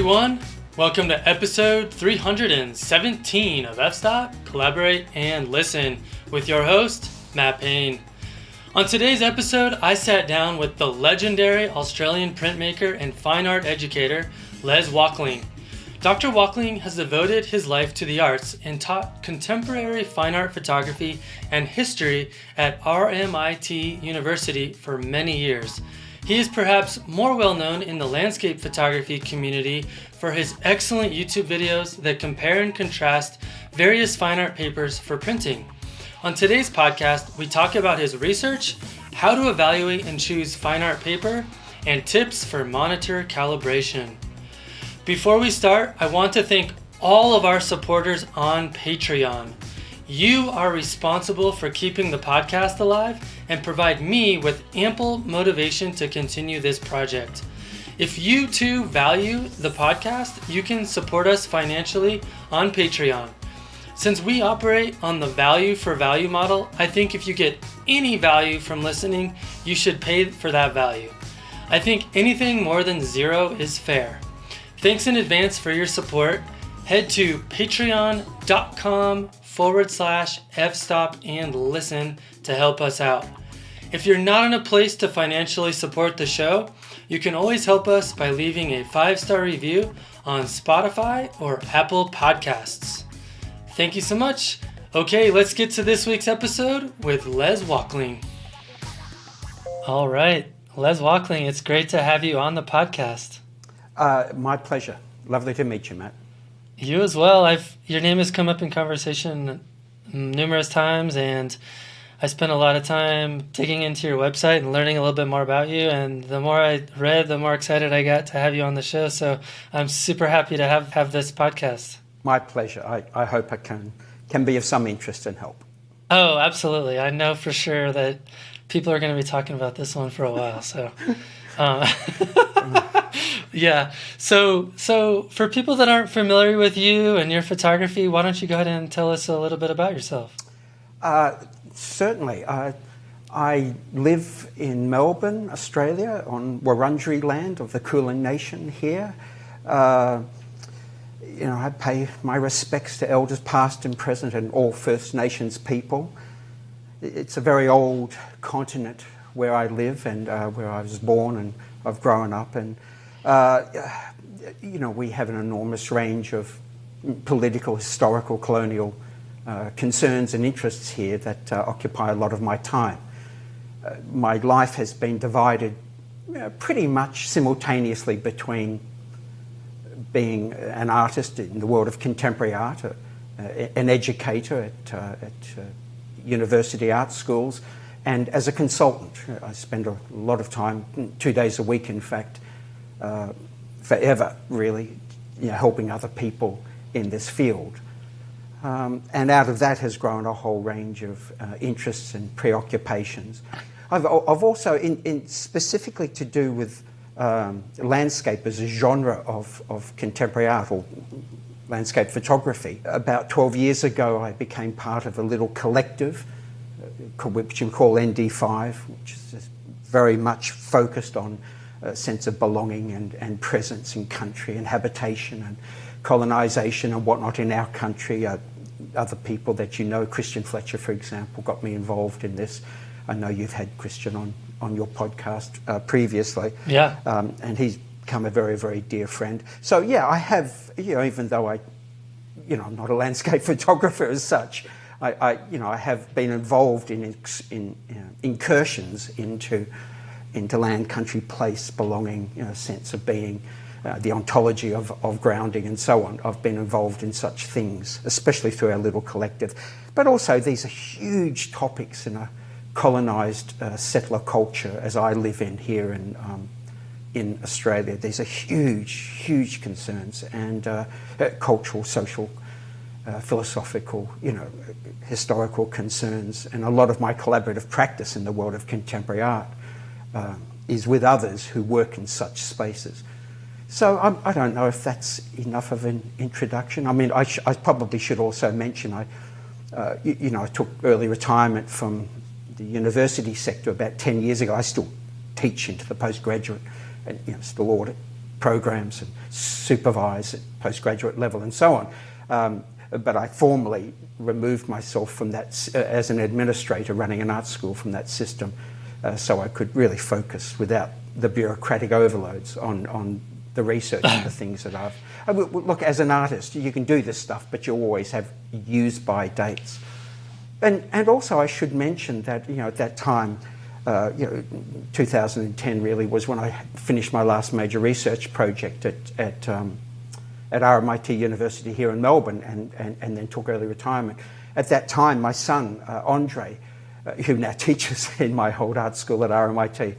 everyone. Welcome to episode 317 of F-Stop, Collaborate, and Listen with your host, Matt Payne. On today's episode, I sat down with the legendary Australian printmaker and fine art educator, Les Walkling. Dr. Walkling has devoted his life to the arts and taught contemporary fine art photography and history at RMIT University for many years. He is perhaps more well known in the landscape photography community for his excellent YouTube videos that compare and contrast various fine art papers for printing. On today's podcast, we talk about his research, how to evaluate and choose fine art paper, and tips for monitor calibration. Before we start, I want to thank all of our supporters on Patreon. You are responsible for keeping the podcast alive and provide me with ample motivation to continue this project. If you too value the podcast, you can support us financially on Patreon. Since we operate on the value for value model, I think if you get any value from listening, you should pay for that value. I think anything more than zero is fair. Thanks in advance for your support. Head to patreon.com/fstop and listen to help us out. If you're not in a place to financially support the show, you can always help us by leaving a 5-star review on Spotify or Apple Podcasts. Thank you so much. Okay, let's get to this week's episode with Les Walkling. All right, Les Walkling, it's great to have you on the podcast. My pleasure. Lovely to meet you, Matt. You as well. Your name has come up in conversation numerous times, and I spent a lot of time digging into your website and learning a little bit more about you. And the more I read, the more excited I got to have you on the show. So I'm super happy to have this podcast. My pleasure. I hope I can be of some interest and help. Oh, absolutely. I know for sure that people are going to be talking about this one for a while. So. Yeah. So for people that aren't familiar with you and your photography, why don't you go ahead and tell us a little bit about yourself? Certainly. I live in Melbourne, Australia, on Wurundjeri land of the Kulin Nation here. I pay my respects to elders past and present and all First Nations people. It's a very old continent where I live and where I was born and I've grown up. And we have an enormous range of political, historical, colonial concerns and interests here that occupy a lot of my time. My life has been divided pretty much simultaneously between being an artist in the world of contemporary art, an educator at university art schools, and as a consultant. I spend a lot of time, 2 days a week in fact, forever really, helping other people in this field. And out of that has grown a whole range of interests and preoccupations. I've also, in specifically to do with landscape as a genre of contemporary art or landscape photography. About 12 years ago, I became part of a little collective, which we call ND5, which is very much focused on a sense of belonging and presence in country and habitation and colonisation and whatnot in our country. Other people that Christian Fletcher, for example, got me involved in this. I know you've had Christian on your podcast previously. Yeah. And he's become a very, very dear friend. So, yeah, I have, even though I'm not a landscape photographer as such, I have been involved in incursions into land, country, place, belonging, sense of being, the ontology of grounding and so on. I've been involved in such things, especially through our little collective. But also these are huge topics in a colonised settler culture as I live in here in Australia. These are huge, huge concerns and cultural, social, philosophical, historical concerns. And a lot of my collaborative practice in the world of contemporary art is with others who work in such spaces. So I don't know if that's enough of an introduction. I mean, I probably should also mention I took early retirement from the university sector about 10 years ago. I still teach into the postgraduate and still audit programs and supervise at postgraduate level and so on. But I formally removed myself from that as an administrator running an art school from that system, so I could really focus without the bureaucratic overloads on the research and the things that look, as an artist, you can do this stuff, but you always have use-by dates. And also I should mention that, at that time, 2010 really was when I finished my last major research project at RMIT University here in Melbourne, and then took early retirement. At that time, my son, Andre, who now teaches in my old art school at RMIT,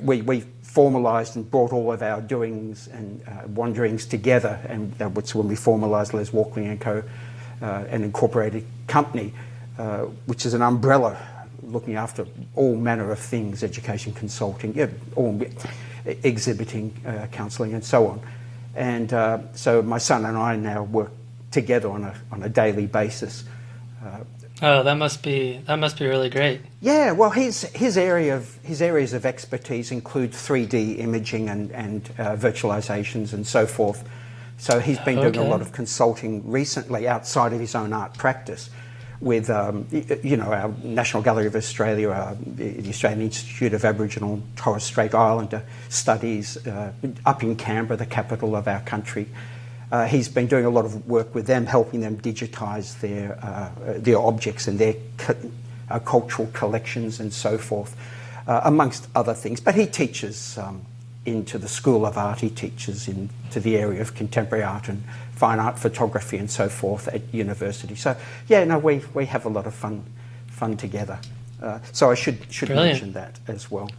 we formalised and brought all of our doings and wanderings together, and that's when we formalised Les Walkling & Co., an incorporated company, which is an umbrella looking after all manner of things, education, consulting, all exhibiting, counselling and so on. And so my son and I now work together on a daily basis. That must be really great. Yeah, well, his areas of expertise include 3D imaging and virtualizations and so forth. So he's been doing a lot of consulting recently outside of his own art practice with, our National Gallery of Australia, the Australian Institute of Aboriginal and Torres Strait Islander Studies, up in Canberra, the capital of our country. He's been doing a lot of work with them, helping them digitise their objects and their cultural collections and so forth, amongst other things. But he teaches into the School of Art, he teaches into the area of contemporary art and fine art photography and so forth at university. So, we have a lot of fun together. So I should mention that as well.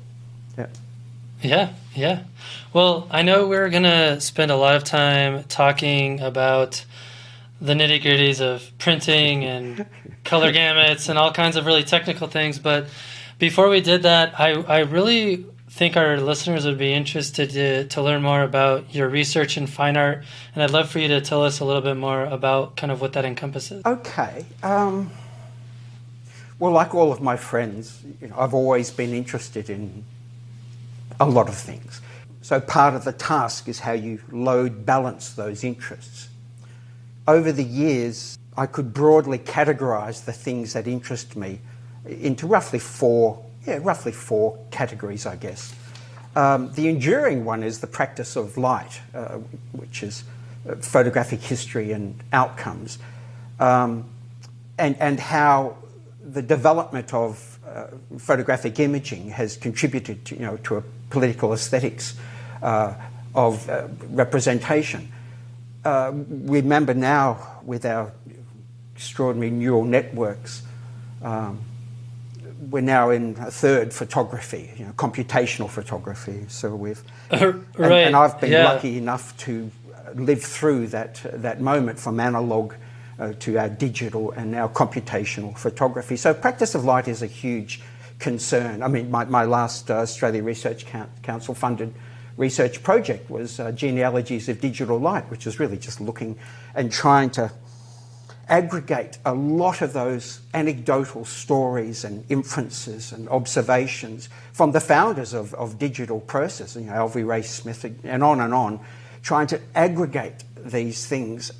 Yeah. Yeah. Well, I know we're going to spend a lot of time talking about the nitty-gritties of printing and color gamuts and all kinds of really technical things. But before we did that, I really think our listeners would be interested to learn more about your research in fine art. And I'd love for you to tell us a little bit more about kind of what that encompasses. Okay. Well, like all of my friends, I've always been interested in a lot of things. So part of the task is how you load balance those interests. Over the years, I could broadly categorise the things that interest me into roughly four categories, I guess. The enduring one is the practice of light, which is photographic history and outcomes, and how the development of photographic imaging has contributed to a political aesthetics of representation. Remember now, with our extraordinary neural networks, we're now in a third photography, computational photography. So we've, and I've been lucky enough to live through that moment from analog to our digital and now computational photography. So practice of light is a huge concern. I mean, my last Australia Research Council funded research project was genealogies of digital light, which is really just looking and trying to aggregate a lot of those anecdotal stories and inferences and observations from the founders of digital processing, Alvy Ray Smith and on, trying to aggregate these things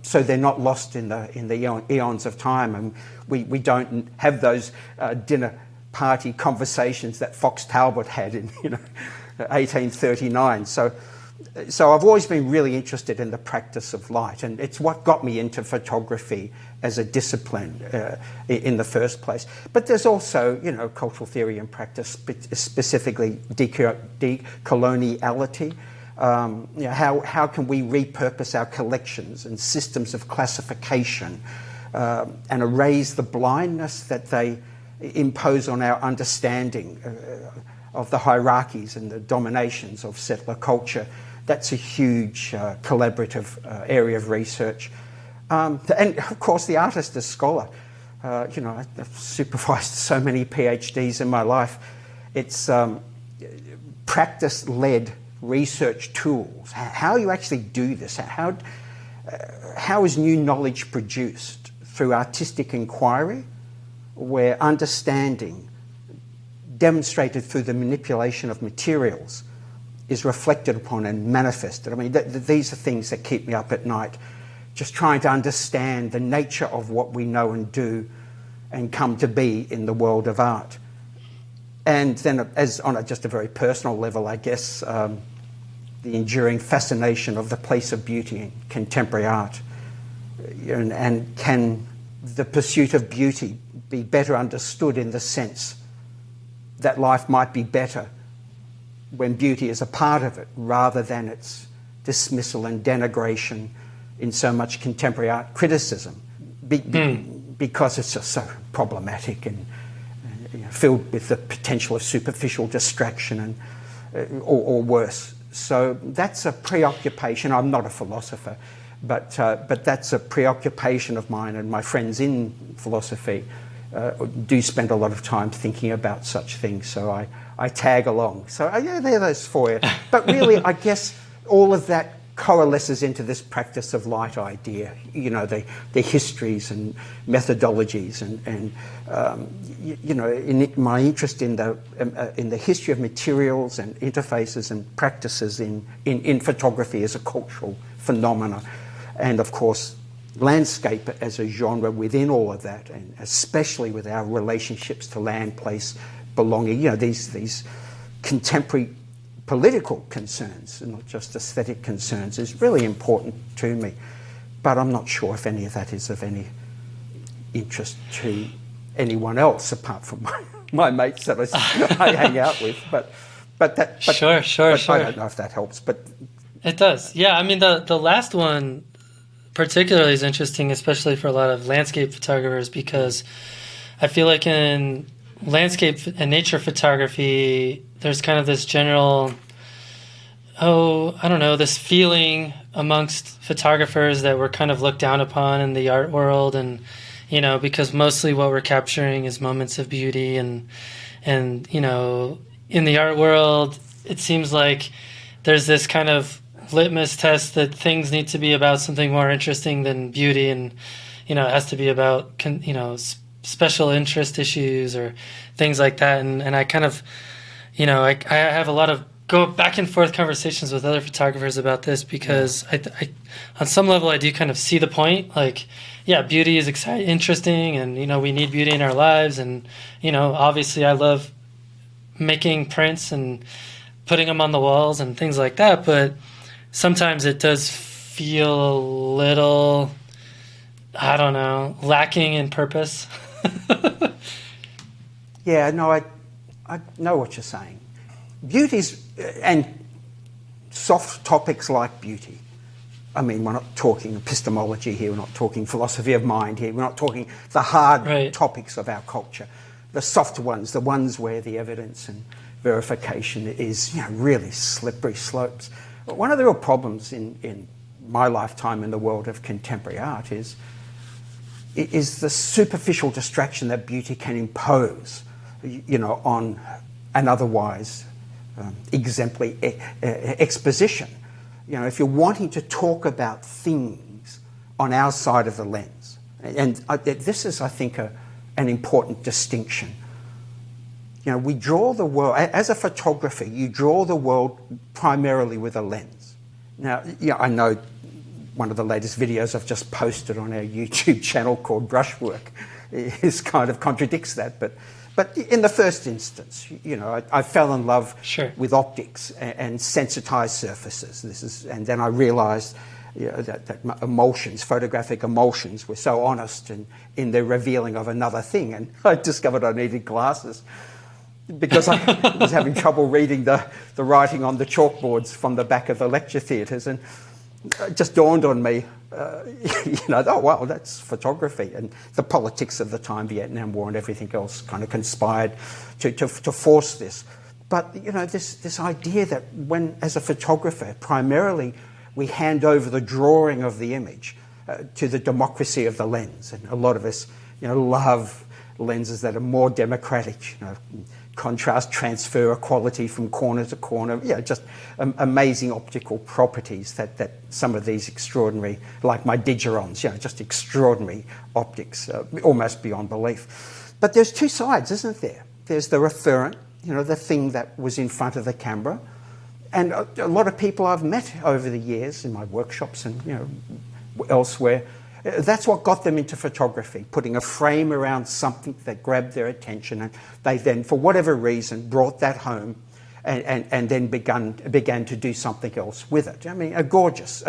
so they're not lost in the eons of time, and we don't have those dinner party conversations that Fox Talbot had in 1839. So I've always been really interested in the practice of light, and it's what got me into photography as a discipline in the first place. But there's also, cultural theory and practice, specifically decoloniality. How can we repurpose our collections and systems of classification and erase the blindness that they impose on our understanding of the hierarchies and the dominations of settler culture. That's a huge collaborative area of research. And of course, the artist as scholar. I've supervised so many PhDs in my life. It's practice-led research tools. How you actually do this? How is new knowledge produced? Through artistic inquiry, where understanding, demonstrated through the manipulation of materials, is reflected upon and manifested. I mean, these are things that keep me up at night, just trying to understand the nature of what we know and do and come to be in the world of art. And then as on just a very personal level, I guess, the enduring fascination of the place of beauty in contemporary art. And can the pursuit of beauty be better understood in the sense that life might be better when beauty is a part of it, rather than its dismissal and denigration in so much contemporary art criticism, because it's just so problematic and filled with the potential of superficial distraction and or worse. So that's a preoccupation. I'm not a philosopher, but that's a preoccupation of mine, and my friends in philosophy do spend a lot of time thinking about such things. So I tag along. So yeah, there are those for you. But really, I guess all of that coalesces into this practice of light idea. You know, the histories and methodologies, and you know, in my interest in the history of materials and interfaces and practices in photography as a cultural phenomena, and of course landscape as a genre within all of that, and especially with our relationships to land, place, belonging. You know, these contemporary political concerns, and not just aesthetic concerns, is really important to me. But I'm not sure if any of that is of any interest to anyone else apart from my mates that I hang out with. Sure. I don't know if that helps, but it does. Yeah, I mean the last one particularly is interesting, especially for a lot of landscape photographers, because I feel like in landscape and nature photography, there's kind of this general, this feeling amongst photographers that we're kind of looked down upon in the art world, and because mostly what we're capturing is moments of beauty, and in the art world, it seems like there's this kind of litmus test that things need to be about something more interesting than beauty, and it has to be about special interest issues or things like that. And I kind of I have a lot of go back and forth conversations with other photographers about this, because I on some level I do kind of see the point. Like, yeah, beauty is exciting, interesting, and we need beauty in our lives, and obviously I love making prints and putting them on the walls and things like that, but sometimes it does feel a little, lacking in purpose. Yeah, no, I know what you're saying. Beauty's, and soft topics like beauty. I mean, we're not talking epistemology here, we're not talking philosophy of mind here, we're not talking the hard topics of our culture. The soft ones, the ones where the evidence and verification is really slippery slopes. But one of the real problems in my lifetime in the world of contemporary art is the superficial distraction that beauty can impose, on an otherwise exemplary exposition. If you're wanting to talk about things on our side of the lens, and this is, I think, an important distinction. We draw the world, as a photographer, you draw the world primarily with a lens. Now, I know one of the latest videos I've just posted on our YouTube channel called Brushwork is kind of contradicts that, but in the first instance, I fell in love with optics and sensitized surfaces. And then I realized that emulsions, photographic emulsions, were so honest in their revealing of another thing, and I discovered I needed glasses, because I was having trouble reading the writing on the chalkboards from the back of the lecture theatres, and it just dawned on me, oh wow, that's photography, and the politics of the time, Vietnam War and everything else, kind of conspired to force this. But this idea that when, as a photographer, primarily we hand over the drawing of the image to the democracy of the lens, and a lot of us, love lenses that are more democratic, contrast, transfer, equality from corner to corner, just amazing optical properties that some of these extraordinary, like my Digerons, just extraordinary optics, almost beyond belief. But there's two sides, isn't there? There's the referent, the thing that was in front of the camera, And a lot of people I've met over the years in my workshops and elsewhere, that's what got them into photography, putting a frame around something that grabbed their attention, and they then, for whatever reason, brought that home and then began to do something else with it. I mean, a gorgeous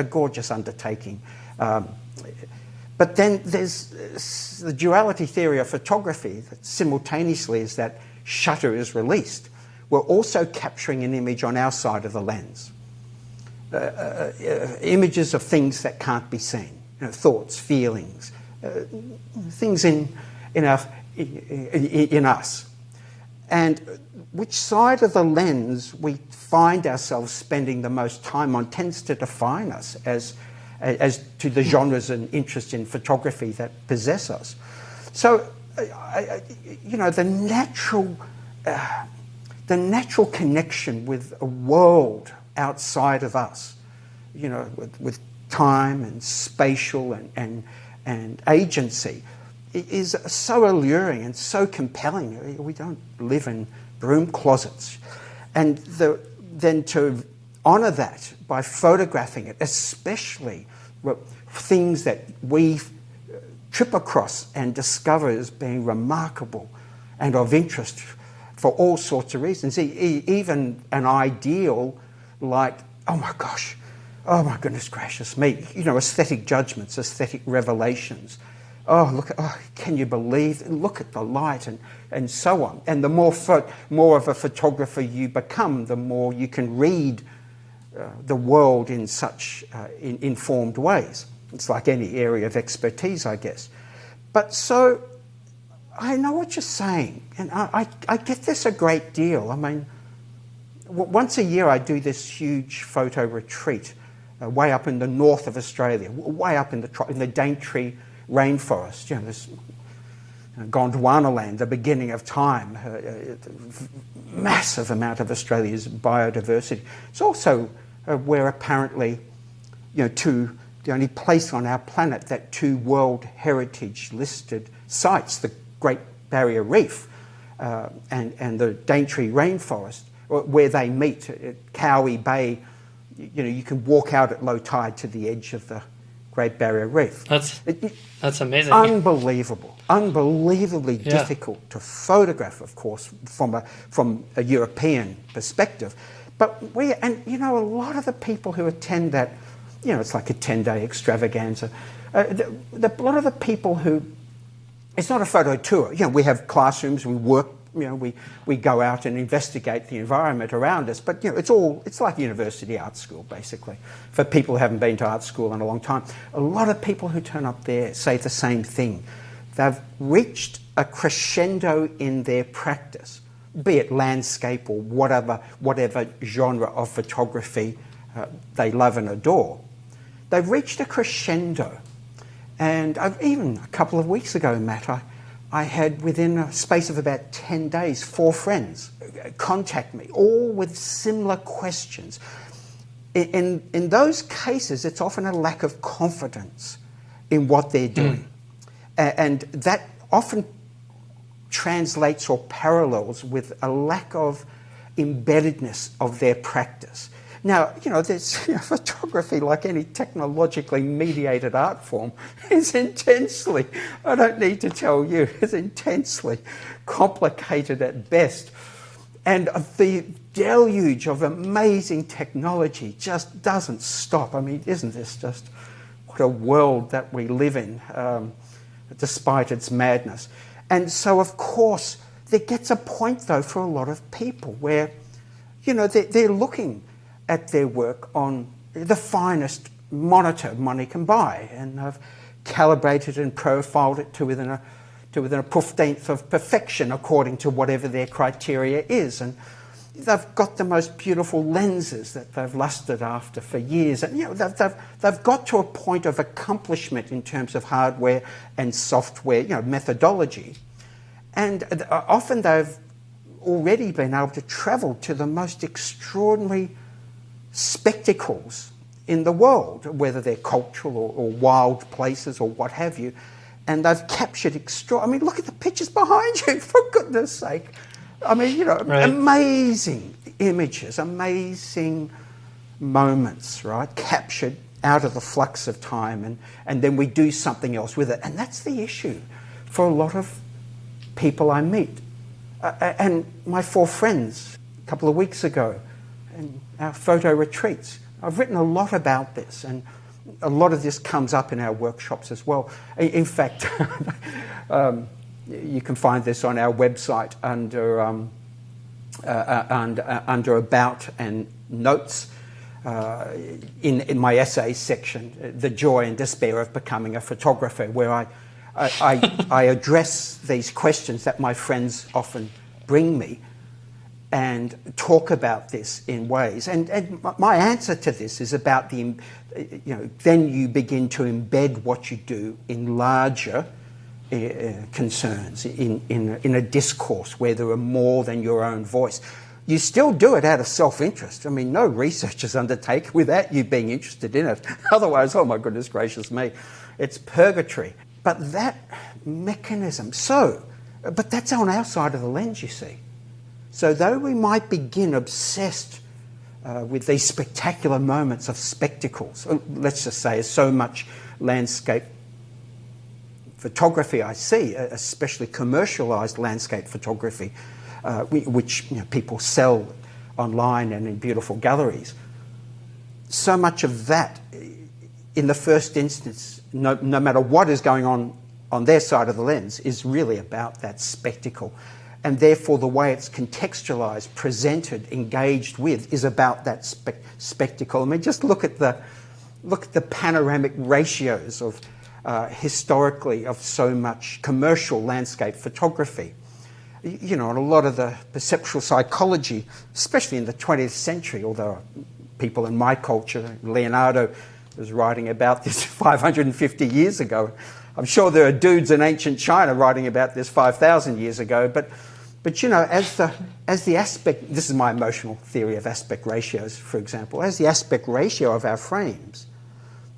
undertaking. But then there's the duality theory of photography that simultaneously as that shutter is released, we're also capturing an image on our side of the lens. Images of things that can't be seen, thoughts, feelings, things in us. And which side of the lens we find ourselves spending the most time on tends to define us as to the genres and interests in photography that possess us. So, the natural connection with a world outside of us, with time and spatial and agency, is so alluring and so compelling. We don't live in broom closets. And then to honour that by photographing it, especially things that we trip across and discover as being remarkable and of interest for all sorts of reasons. Even an ideal like, oh my goodness gracious me, aesthetic judgments, aesthetic revelations. Can you believe? Look at the light and so on. And the more of a photographer you become, the more you can read the world in such informed ways. It's like any area of expertise, I guess. But so I know what you're saying, and I get this a great deal. I mean, once a year I do this huge photo retreat way up in the north of Australia, way up in the Daintree rainforest, this Gondwana land, the beginning of time, massive amount of Australia's biodiversity. It's also where apparently, the only place on our planet that 2 World Heritage listed sites, the Great Barrier Reef and the Daintree rainforest, where they meet at Cowie Bay. You can walk out at low tide to the edge of the Great Barrier Reef. That's amazing. Unbelievably difficult to photograph, of course, from a European perspective. But a lot of the people who attend that, it's like a 10-day extravaganza. A lot of the people who, it's not a photo tour. We have classrooms, we work. We go out and investigate the environment around us, but it's like university art school basically. For people who haven't been to art school in a long time, a lot of people who turn up there say the same thing. They've reached a crescendo in their practice, be it landscape or whatever genre of photography they love and adore. They've reached a crescendo, and even a couple of weeks ago, Matt, I had, within a space of about 10 days, 4 friends contact me, all with similar questions. In those cases, it's often a lack of confidence in what they're doing. And that often translates or parallels with a lack of embeddedness of their practice. Now, there's photography, like any technologically mediated art form, is intensely, I don't need to tell you, is intensely complicated at best. And the deluge of amazing technology just doesn't stop. I mean, isn't this just what a world that we live in, despite its madness? And so, of course, there gets a point, though, for a lot of people where, they're looking at their work on the finest monitor money can buy, and I've calibrated and profiled it to within a 15th of perfection according to whatever their criteria is, and they've got the most beautiful lenses that they've lusted after for years, and they've got to a point of accomplishment in terms of hardware and software, methodology, and often they've already been able to travel to the most extraordinary spectacles in the world, whether they're cultural or wild places or what have you, and they've captured look at the pictures behind you, for goodness sake. I mean, right. Amazing images, amazing moments, right, captured out of the flux of time, and then we do something else with it. And that's the issue for a lot of people I meet. And my 4 friends a couple of weeks ago, and our photo retreats, I've written a lot about this, and a lot of this comes up in our workshops as well. In fact, you can find this on our website under About and Notes. In my essay section, The Joy and Despair of Becoming a Photographer, where I address these questions that my friends often bring me and talk about this in ways. And my answer to this is about then you begin to embed what you do in larger concerns, in a discourse where there are more than your own voice. You still do it out of self-interest. I mean, no research is undertaken without you being interested in it. Otherwise, oh my goodness gracious me, it's purgatory. But that mechanism, but that's on our side of the lens, you see. So though we might begin obsessed with these spectacular moments of spectacles, let's just say so much landscape photography I see, especially commercialised landscape photography, which people sell online and in beautiful galleries. So much of that, in the first instance, no matter what is going on their side of the lens, is really about that spectacle. And therefore the way it's contextualised, presented, engaged with, is about that spectacle. I mean, just look at the panoramic ratios of historically of so much commercial landscape photography. And a lot of the perceptual psychology, especially in the 20th century, although people in my culture, Leonardo was writing about this 550 years ago. I'm sure there are dudes in ancient China writing about this 5,000 years ago, but as the aspect, this is my emotional theory of aspect ratios, for example, as the aspect ratio of our frames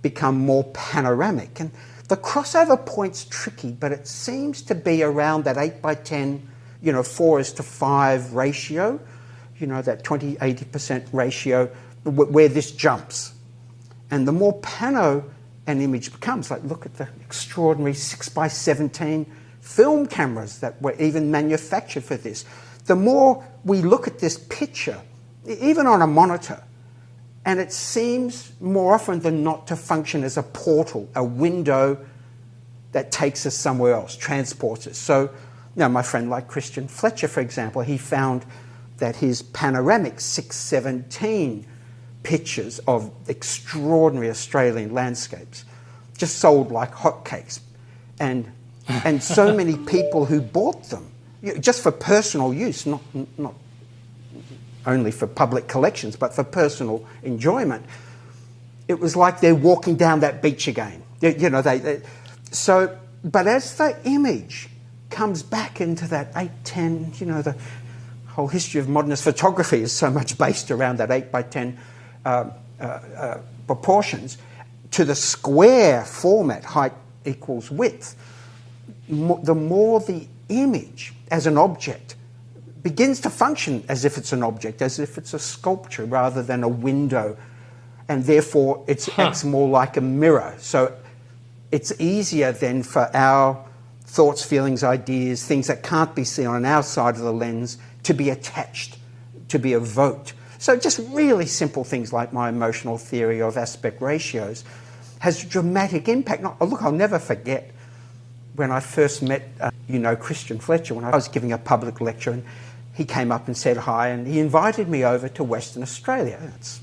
become more panoramic, and the crossover point's tricky, but it seems to be around that 8:10, 4:5 ratio, that 20-80% ratio where this jumps. And the more pano an image becomes, like look at the extraordinary 6:17 film cameras that were even manufactured for this. The more we look at this picture, even on a monitor, and it seems more often than not to function as a portal, a window that takes us somewhere else, transports us. So, my friend like Christian Fletcher, for example, he found that his panoramic 6:17 pictures of extraordinary Australian landscapes just sold like hotcakes. And so many people who bought them, just for personal use, not only for public collections, but for personal enjoyment. It was like they're walking down that beach again. But as the image comes back into that 8:10, the whole history of modernist photography is so much based around that 8:10 proportions, to the square format, height equals width, the more the image as an object begins to function as if it's an object, as if it's a sculpture rather than a window, and therefore it acts more like a mirror. So it's easier then for our thoughts, feelings, ideas, things that can't be seen on our side of the lens to be attached, to be evoked. So just really simple things like my emotional theory of aspect ratios has dramatic impact. Look, I'll never forget when I first met, Christian Fletcher, when I was giving a public lecture, and he came up and said hi, and he invited me over to Western Australia. It's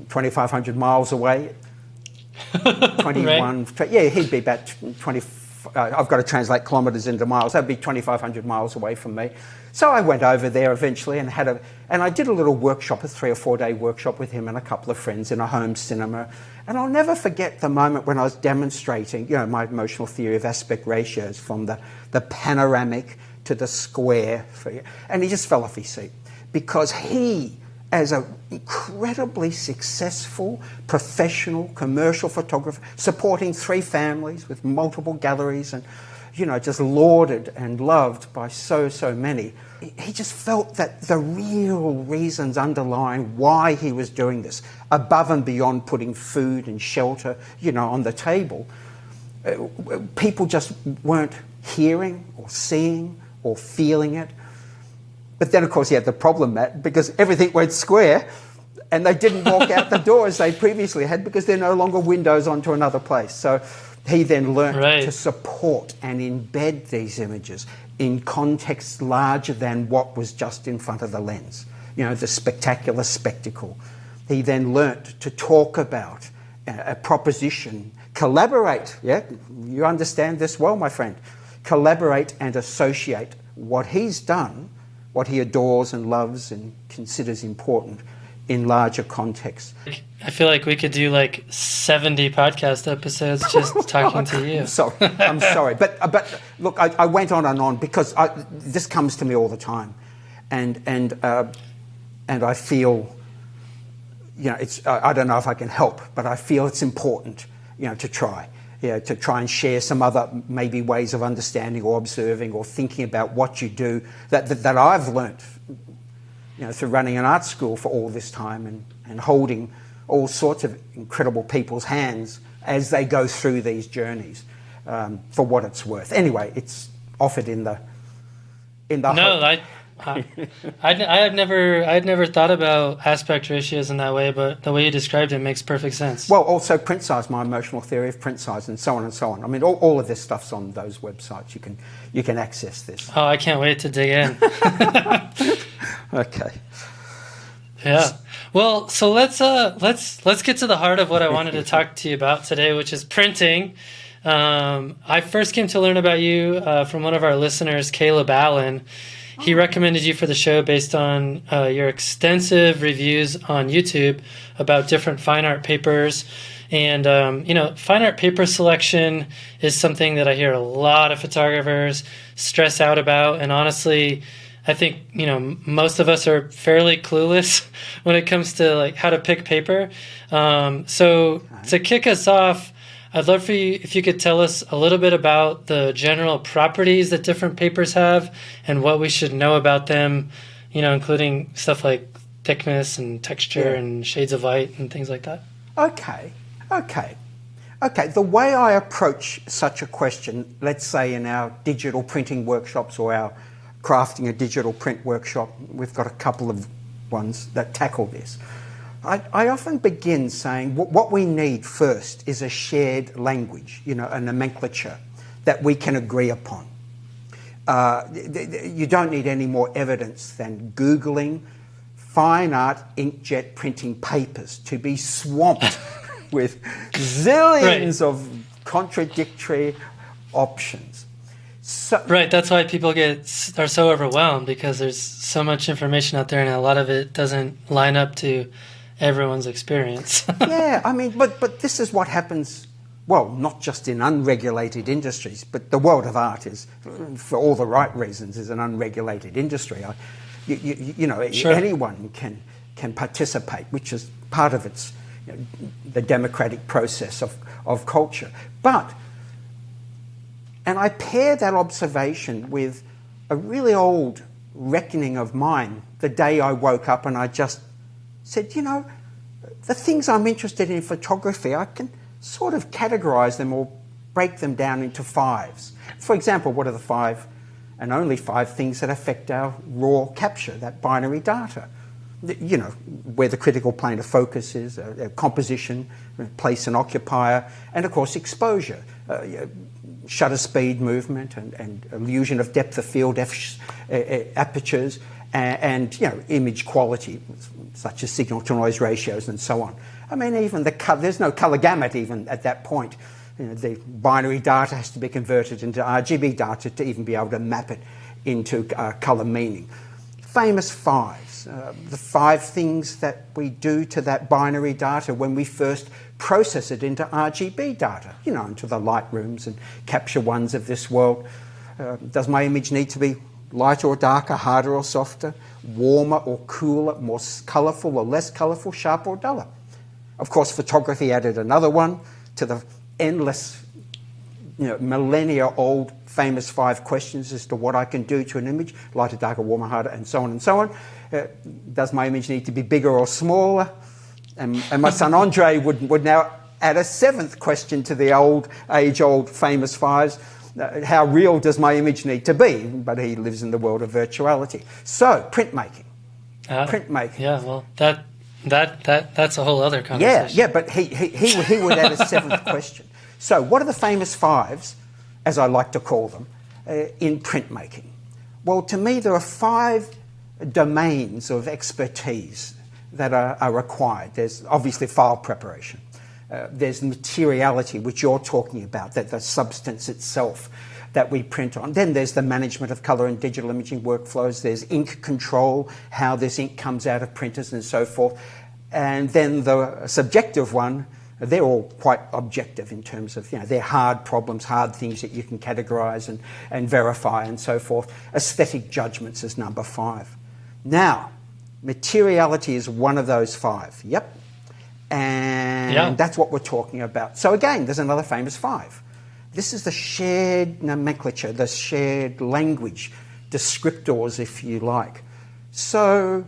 2,500 miles away. 21, right. Yeah, he'd be about 20. I've got to translate kilometres into miles. That'd be 2,500 miles away from me. So I went over there eventually and I did a little workshop, a 3 or 4 day workshop with him and a couple of friends in a home cinema. And I'll never forget the moment when I was demonstrating, my emotional theory of aspect ratios from the panoramic to the square. And he just fell off his seat because he, as an incredibly successful professional commercial photographer, supporting 3 families with multiple galleries and just lauded and loved by so many. He just felt that the real reasons underlying why he was doing this, above and beyond putting food and shelter, on the table, people just weren't hearing or seeing or feeling it. But then, of course, he had the problem, Matt, because everything went square and they didn't walk out the door as they previously had because they're no longer windows onto another place. So he then learned to support and embed these images in contexts larger than what was just in front of the lens, the spectacular spectacle. He then learnt to talk about a proposition, collaborate, you understand this well, my friend, collaborate and associate what he's done, what he adores and loves and considers important in larger contexts. I feel like we could do like 70 podcast episodes just talking to you. I'm sorry. But look, I went on and on because this comes to me all the time. And I feel, I don't know if I can help, but I feel it's important, to try. To try and share some other maybe ways of understanding or observing or thinking about what you do that I've learnt, through running an art school for all this time and holding all sorts of incredible people's hands as they go through these journeys, for what it's worth. Anyway, it's offered in the No, I had never thought about aspect ratios in that way, but the way you described it makes perfect sense. Well, also print size, my emotional theory of print size, and so on and so on. I mean, all of this stuff's on those websites. You can access this. Oh, I can't wait to dig in. Okay. Yeah. Well, so let's get to the heart of what I wanted to talk to you about today, which is printing. I first came to learn about you from one of our listeners, Caleb Allen. He recommended you for the show based on your extensive reviews on YouTube about different fine art papers. And, fine art paper selection is something that I hear a lot of photographers stress out about. And honestly, I think, most of us are fairly clueless when it comes to like how to pick paper. So to kick us off, I'd love for you if you could tell us a little bit about the general properties that different papers have and what we should know about them, including stuff like thickness and texture and shades of light and things like that. Okay. The way I approach such a question, let's say in our digital printing workshops or our crafting a digital print workshop, we've got a couple of ones that tackle this. I often begin saying what we need first is a shared language, a nomenclature that we can agree upon. You don't need any more evidence than Googling fine art inkjet printing papers to be swamped with zillions of contradictory options. Right, that's why people are so overwhelmed, because there's so much information out there and a lot of it doesn't line up to everyone's experience. Yeah, I mean, but this is what happens, well, not just in unregulated industries, but the world of art is, for all the right reasons, is an unregulated industry. Sure. Anyone can participate, which is part of its, the democratic process of culture. And I pair that observation with a really old reckoning of mine the day I woke up and I just said, the things I'm interested in photography, I can sort of categorise them or break them down into fives. For example, what are the 5 and only 5 things that affect our raw capture, that binary data? Where the critical plane of focus is, composition, place and occupier, and of course exposure, shutter speed, movement, and illusion of depth of field, apertures, and image quality, such as signal to noise ratios and so on. I mean, even there's no colour gamut even at that point. The binary data has to be converted into RGB data to even be able to map it into colour meaning. Famous 5s, the 5 things that we do to that binary data when we first process it into RGB data, into the Lightrooms and Capture Ones of this world. Does my image need to be lighter or darker, harder or softer, warmer or cooler, more colourful or less colourful, sharper or duller? Of course, photography added another one to the endless, millennia-old famous 5 questions as to what I can do to an image, lighter, darker, warmer, harder, and so on and so on. Does my image need to be bigger or smaller? And my son Andre would now add a 7th question to the age-old famous 5s. How real does my image need to be? But he lives in the world of virtuality. So, printmaking. Printmaking. Yeah, well, that's a whole other conversation. Yeah, but he would add a 7th question. So, what are the famous 5s, as I like to call them, in printmaking? Well, to me, there are 5 domains of expertise that are required. There's obviously file preparation. There's materiality, which you're talking about, that the substance itself that we print on. Then there's the management of colour and digital imaging workflows. There's ink control, how this ink comes out of printers and so forth. And then the subjective one, they're all quite objective in terms of, they're hard problems, hard things that you can categorise and verify and so forth. Aesthetic judgments is number 5. Now, materiality is one of those 5. Yep. And that's what we're talking about. So again, there's another famous 5. This is the shared nomenclature, the shared language, descriptors, if you like. So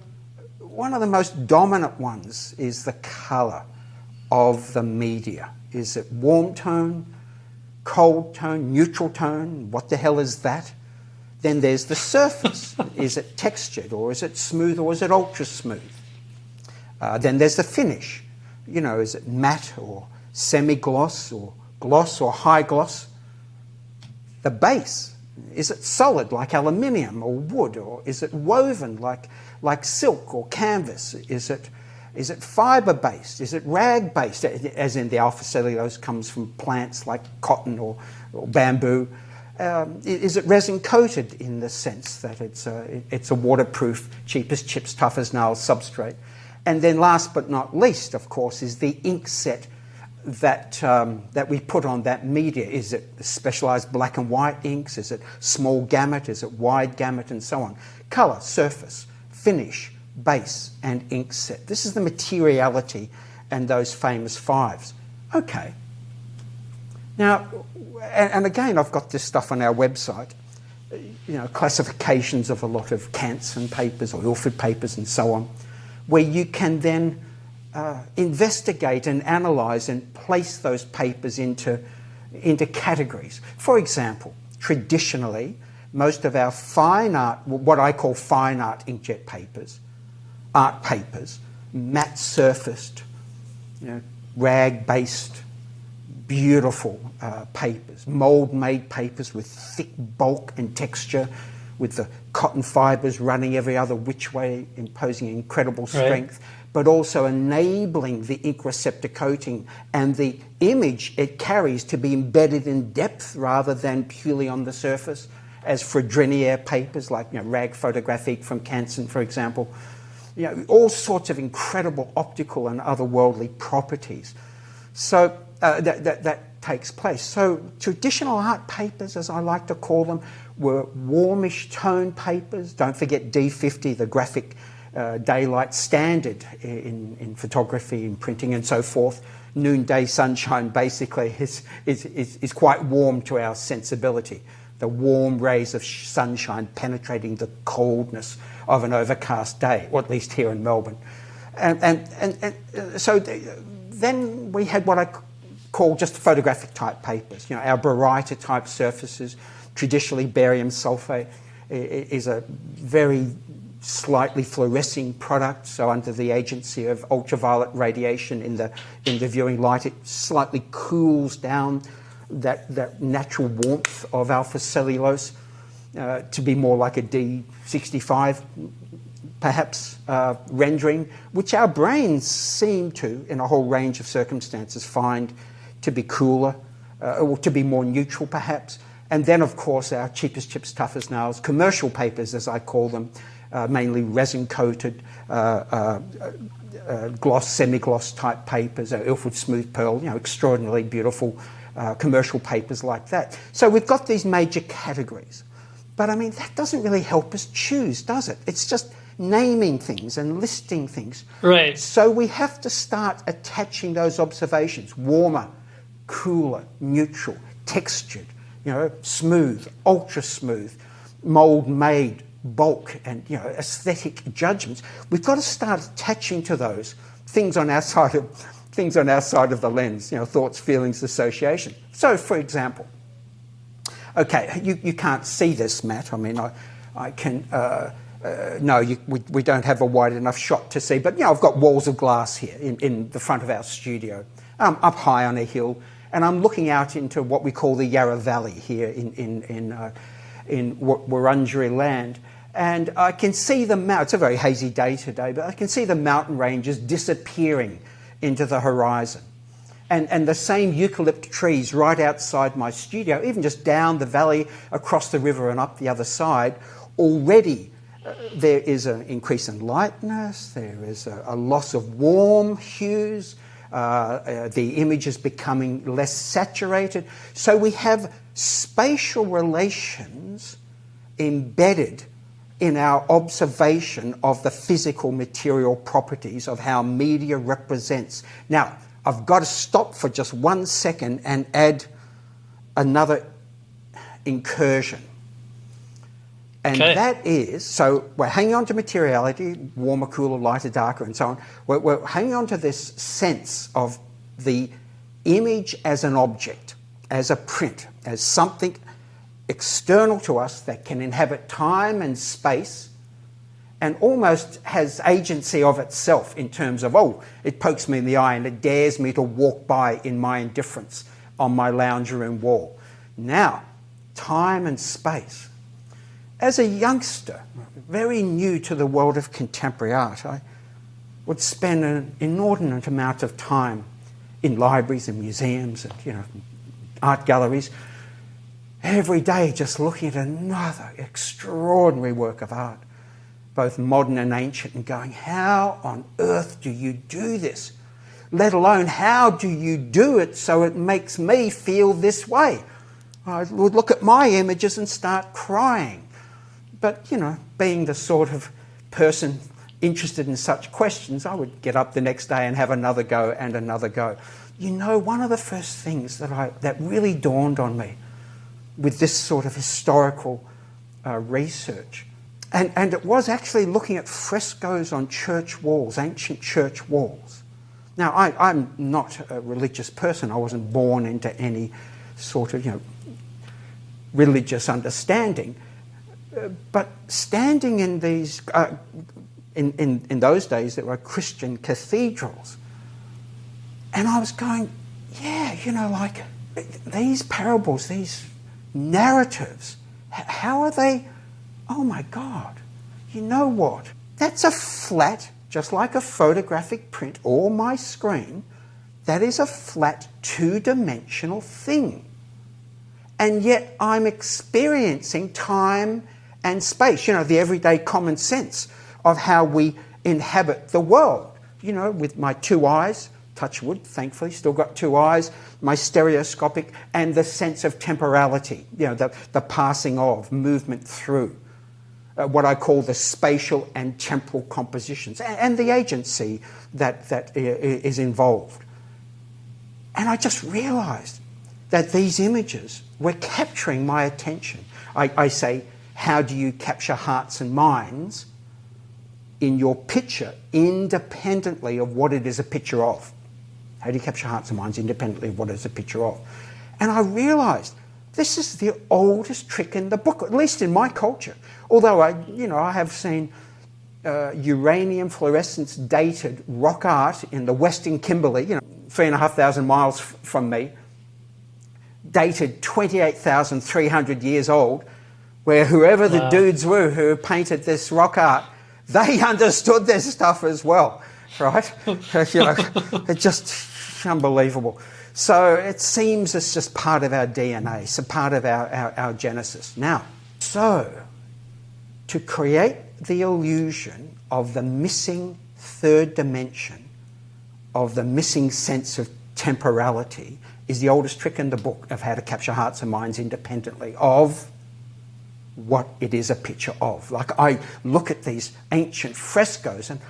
one of the most dominant ones is the colour of the media. Is it warm tone, cold tone, neutral tone? What the hell is that? Then there's the surface. Is it textured, or is it smooth, or is it ultra smooth? Then there's the finish. Is it matte or semi-gloss or gloss or high gloss? The base, is it solid like aluminium or wood, or is it woven like silk or canvas? Is it fibre-based? Is it rag-based, as in the alpha cellulose comes from plants like cotton or bamboo? Is it resin-coated in the sense that it's a waterproof, cheap as chips, tough as nails substrate? And then last but not least, of course, is the ink set that we put on that media. Is it specialised black and white inks? Is it small gamut? Is it wide gamut? And so on. Colour, surface, finish, base, and ink set. This is the materiality and those famous 5s. Okay. Now, and again, I've got this stuff on our website, classifications of a lot of Canson papers or Ilford papers and so on, where you can then investigate and analyse and place those papers into categories. For example, traditionally, most of our fine art, what I call fine art inkjet papers, art papers, matte surfaced, rag-based, beautiful papers, mould-made papers with thick bulk and texture, with the cotton fibres running every other which way, imposing incredible strength, but also enabling the ink receptor coating and the image it carries to be embedded in depth rather than purely on the surface, as Fredrinier papers like Rag Photographique from Canson, for example. All sorts of incredible optical and otherworldly properties. So that takes place. So traditional art papers, as I like to call them, were warmish tone papers. Don't forget D50, the graphic daylight standard in photography, in printing and so forth. Noonday sunshine basically is quite warm to our sensibility. The warm rays of sunshine penetrating the coldness of an overcast day, or at least here in Melbourne. And so then we had what I call just photographic type papers. Our baryta type surfaces. Traditionally, barium sulfate is a very slightly fluorescing product, so under the agency of ultraviolet radiation in the viewing light, it slightly cools down that natural warmth of alpha cellulose to be more like a D65 perhaps rendering, which our brains seem to, in a whole range of circumstances, find to be cooler or to be more neutral perhaps. And then, of course, our cheapest chips, toughest nails, commercial papers, as I call them, mainly resin-coated, gloss, semi-gloss type papers, Ilford Smooth Pearl, extraordinarily beautiful commercial papers like that. So we've got these major categories. But, that doesn't really help us choose, does it? It's just naming things and listing things. Right. So we have to start attaching those observations: warmer, cooler, neutral, textured, smooth, ultra smooth, mold made, bulk, and aesthetic judgments. We've got to start attaching to those things on our side of the lens. Thoughts, feelings, association. So, for example, okay, you can't see this, Matt. I mean, I can. No, we don't have a wide enough shot to see, but I've got walls of glass here in the front of our studio. I'm up high on a hill, and I'm looking out into what we call the Yarra Valley here in Wurundjeri land, and I can see it's a very hazy day today, but I can see the mountain ranges disappearing into the horizon. And the same eucalypt trees right outside my studio, even just down the valley, across the river and up the other side, already there is an increase in lightness, there is a loss of warm hues, the image is becoming less saturated. So we have spatial relations embedded in our observation of the physical material properties of how media represents. Now, I've got to stop for just 1 second and add another incursion. And that is, so we're hanging on to materiality, warmer, cooler, lighter, darker, and so on. We're hanging on to this sense of the image as an object, as a print, as something external to us that can inhabit time and space and almost has agency of itself in terms of, it pokes me in the eye and it dares me to walk by in my indifference on my lounge room wall. Now, time and space. As a youngster, very new to the world of contemporary art, I would spend an inordinate amount of time in libraries and museums and art galleries every day, just looking at another extraordinary work of art, both modern and ancient, and going, how on earth do you do this? Let alone, how do you do it so it makes me feel this way? I would look at my images and start crying. But, being the sort of person interested in such questions, I would get up the next day and have another go and another go. One of the first things that really dawned on me with this sort of historical research, and it was actually looking at frescoes on church walls, ancient church walls. Now, I'm not a religious person. I wasn't born into any sort of, religious understanding. But standing in these, in those days, there were Christian cathedrals. And I was going, like these parables, these narratives, how are they? Oh my God, you know what? That's a flat, just like a photographic print or my screen, that is a flat two-dimensional thing. And yet I'm experiencing time and space, the everyday common sense of how we inhabit the world, with my two eyes, touch wood, thankfully, still got two eyes, my stereoscopic, and the sense of temporality, the passing of, movement through, what I call the spatial and temporal compositions, and the agency that is involved. And I just realised that these images were capturing my attention. I say, how do you capture hearts and minds in your picture independently of what it is a picture of? How do you capture hearts and minds independently of what it is a picture of? And I realised this is the oldest trick in the book, at least in my culture. Although I have seen uranium fluorescence dated rock art in the Western Kimberley, 3,500 miles from me, dated 28,300 years old, where whoever the dudes were who painted this rock art, they understood their stuff as well, right? It's just unbelievable. So it seems it's just part of our DNA, it's a part of our genesis. Now, so to create the illusion of the missing third dimension, of the missing sense of temporality, is the oldest trick in the book of how to capture hearts and minds independently of what it is a picture of. Like, I look at these ancient frescoes and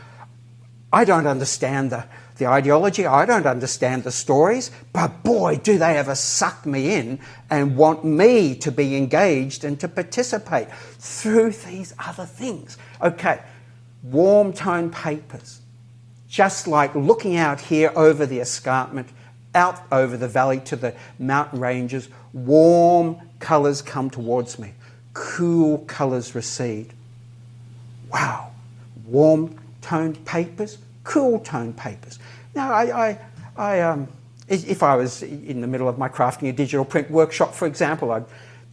I don't understand the ideology, I don't understand the stories, but boy, do they ever suck me in and want me to be engaged and to participate through these other things. Okay, warm tone papers, just like looking out here over the escarpment, out over the valley to the mountain ranges, warm colours come towards me, cool colours recede. Wow, warm toned papers, cool toned papers. Now, if I was in the middle of my crafting a digital print workshop, for example, I'd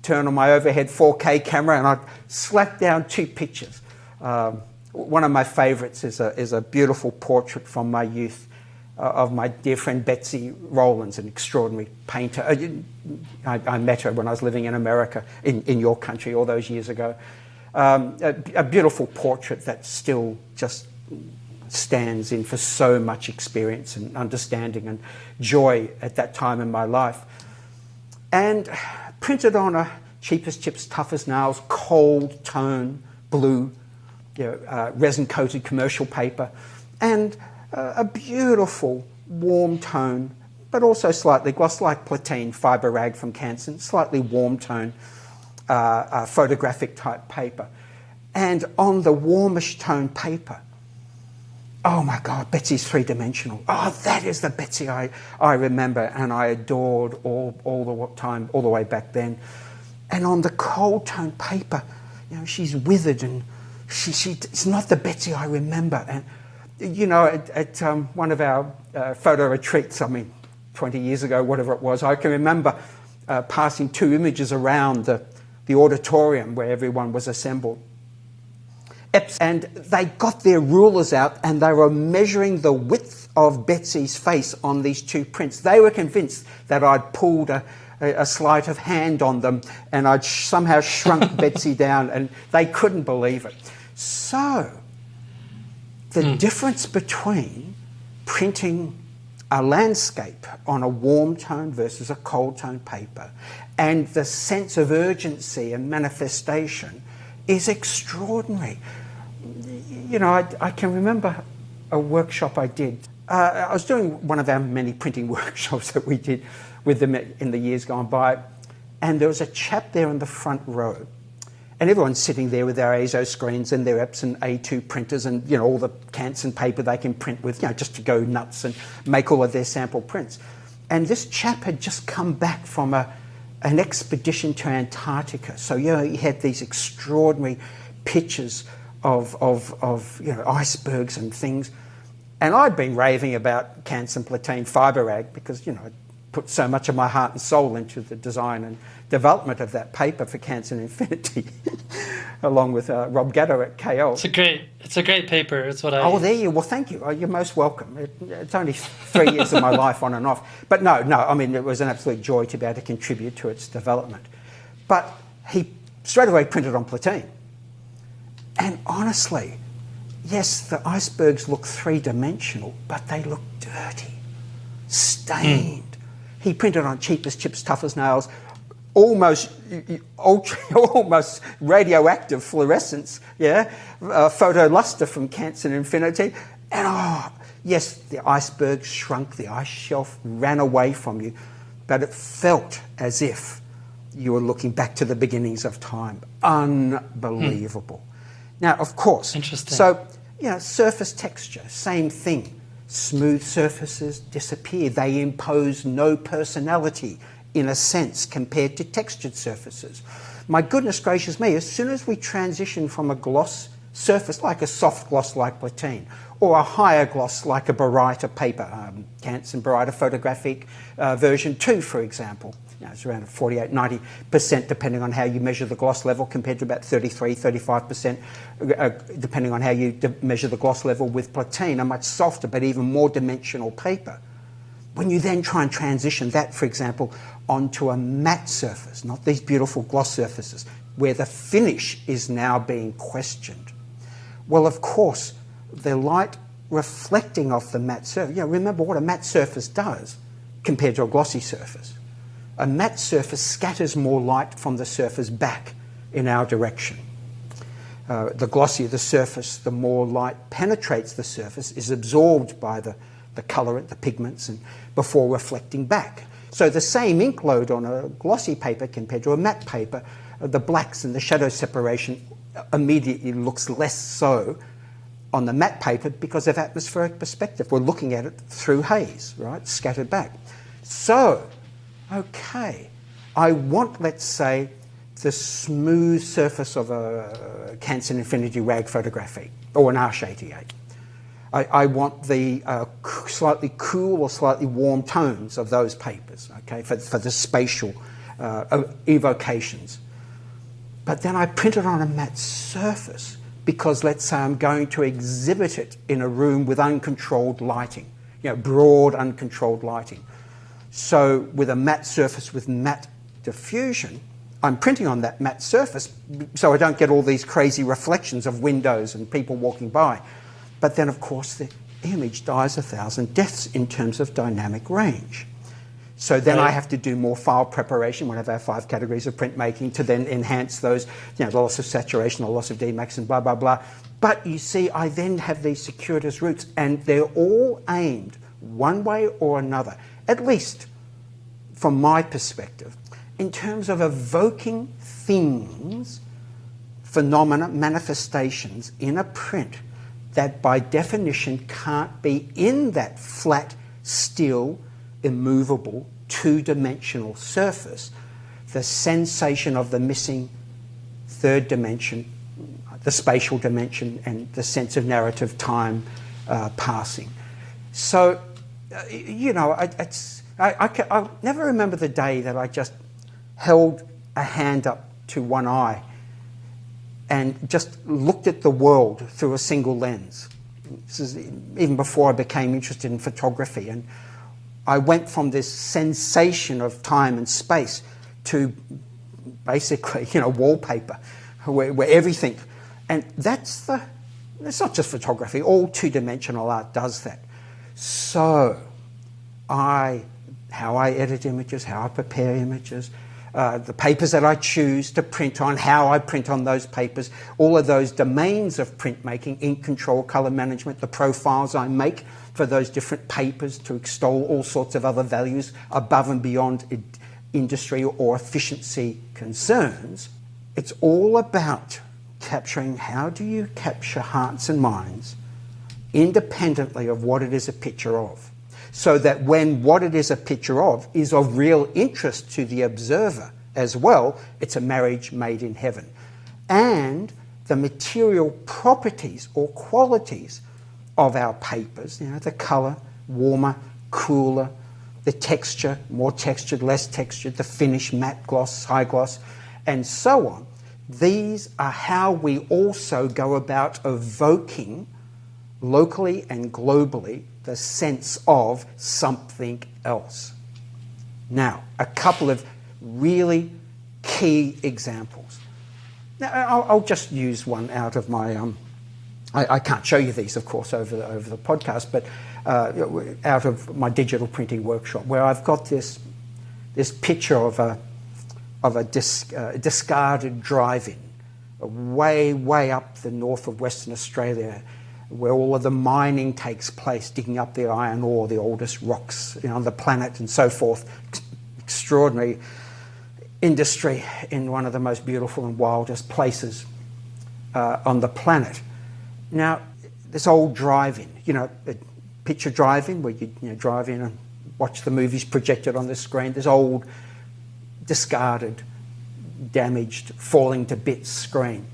turn on my overhead 4K camera and I'd slap down 2 pictures. One of my favourites is a beautiful portrait from my youth of my dear friend Betsy Rowlands, an extraordinary painter. I met her when I was living in America, in your country, all those years ago. A beautiful portrait that still just stands in for so much experience and understanding and joy at that time in my life. And printed on a cheapest chips, toughest nails, cold tone blue, resin-coated commercial paper, and a beautiful warm tone, but also slightly gloss, like Platine fibre rag from Canson, slightly warm tone photographic type paper. And on the warmish tone paper, oh my God, Betsy's 3-dimensional. Oh, that is the Betsy I remember and I adored all the way back then. And on the cold tone paper, she's withered and it's not the Betsy I remember. And at one of our photo retreats, 20 years ago, whatever it was, I can remember passing 2 images around the auditorium where everyone was assembled. And they got their rulers out and they were measuring the width of Betsy's face on these 2 prints. They were convinced that I'd pulled a sleight of hand on them and I'd somehow shrunk Betsy down, and they couldn't believe it. So the difference between printing a landscape on a warm tone versus a cold tone paper and the sense of urgency and manifestation is extraordinary. I can remember a workshop I did. I was doing one of our many printing workshops that we did with them in the years gone by, and there was a chap there in the front row, and everyone's sitting there with their ASO screens and their Epson A2 printers and all the Canson paper they can print with, just to go nuts and make all of their sample prints. And this chap had just come back from an expedition to Antarctica, so he had these extraordinary pictures of icebergs and things. And I'd been raving about Canson Platine fibre rag because, I put so much of my heart and soul into the design and development of that paper for Canson Infinity, along with Rob Gatto at KL. It's a great paper. It's what I... Oh, there you... Well, thank you. You're most welcome. It's only 3 years of my life on and off. But no, it was an absolute joy to be able to contribute to its development. But he straight away printed on Platine. And honestly, yes, the icebergs look 3-dimensional, but they look dirty, stained. He printed on cheapest chips, toughest nails, almost radioactive fluorescence, photo luster from Canson Infinity. And yes, the iceberg shrunk, the ice shelf ran away from you, but it felt as if you were looking back to the beginnings of time. Unbelievable. Now, of course, interesting. So, surface texture, same thing. Smooth surfaces disappear. They impose no personality, in a sense, compared to textured surfaces. My goodness gracious me, as soon as we transition from a gloss surface, like a soft gloss like Platine, or a higher gloss like a Baryta paper, Canson Baryta photographic version 2, for example. It's around 48, 90%, depending on how you measure the gloss level, compared to about 33, 35%, depending on how you measure the gloss level with Platine, a much softer but even more dimensional paper. When you then try and transition that, for example, onto a matte surface, not these beautiful gloss surfaces, where the finish is now being questioned. Well, of course, the light reflecting off the matte surface, remember what a matte surface does compared to a glossy surface. A matte surface scatters more light from the surface back in our direction. The glossier the surface, the more light penetrates the surface, is absorbed by the colorant, the pigments, and before reflecting back. So the same ink load on a glossy paper compared to a matte paper, the blacks and the shadow separation immediately looks less so on the matte paper because of atmospheric perspective. We're looking at it through haze, right, scattered back. So, okay, I want, let's say, the smooth surface of a Canson Infinity Rag photography or an Arch 88. I want the slightly cool or slightly warm tones of those papers, okay, for the spatial evocations. But then I print it on a matte surface because, let's say, I'm going to exhibit it in a room with uncontrolled lighting, broad uncontrolled lighting. So with a matte surface with matte diffusion, I'm printing on that matte surface so I don't get all these crazy reflections of windows and people walking by. But then, of course, the image dies 1,000 deaths in terms of dynamic range. So then I have to do more file preparation, one of our 5 categories of printmaking, to then enhance those, the loss of saturation, the loss of Dmax, and blah, blah, blah. But you see, I then have these circuitous routes, and they're all aimed one way or another, at least from my perspective, in terms of evoking things, phenomena, manifestations in a print that by definition can't be in that flat, still, immovable, two-dimensional surface. The sensation of the missing third dimension, the spatial dimension, and the sense of narrative time passing. So, I'll never remember the day that I just held a hand up to one eye and just looked at the world through a single lens. This is even before I became interested in photography. And I went from this sensation of time and space to basically, wallpaper, where everything. And it's not just photography, all two-dimensional art does that. So how I edit images, how I prepare images, the papers that I choose to print on, how I print on those papers, all of those domains of printmaking, ink control, colour management, the profiles I make for those different papers to extol all sorts of other values above and beyond industry or efficiency concerns. It's all about capturing, how do you capture hearts and minds independently of what it is a picture of, so that when what it is a picture of is of real interest to the observer as well, it's a marriage made in heaven. And the material properties or qualities of our papers, the colour, warmer, cooler, the texture, more textured, less textured, the finish, matte gloss, high gloss, and so on. These are how we also go about evoking locally and globally the sense of something else. Now, a couple of really key examples. Now, I'll just use one out of my... I can't show you these, of course, over the podcast, but out of my digital printing workshop, where I've got this picture of a discarded drive-in, way up the north of Western Australia, where all of the mining takes place, digging up the iron ore, the oldest rocks on the planet and so forth. Extraordinary industry in one of the most beautiful and wildest places on the planet. Now, this old drive-in, picture drive-in, where you drive in and watch the movies projected on the screen, this old, discarded, damaged, falling to bits screen.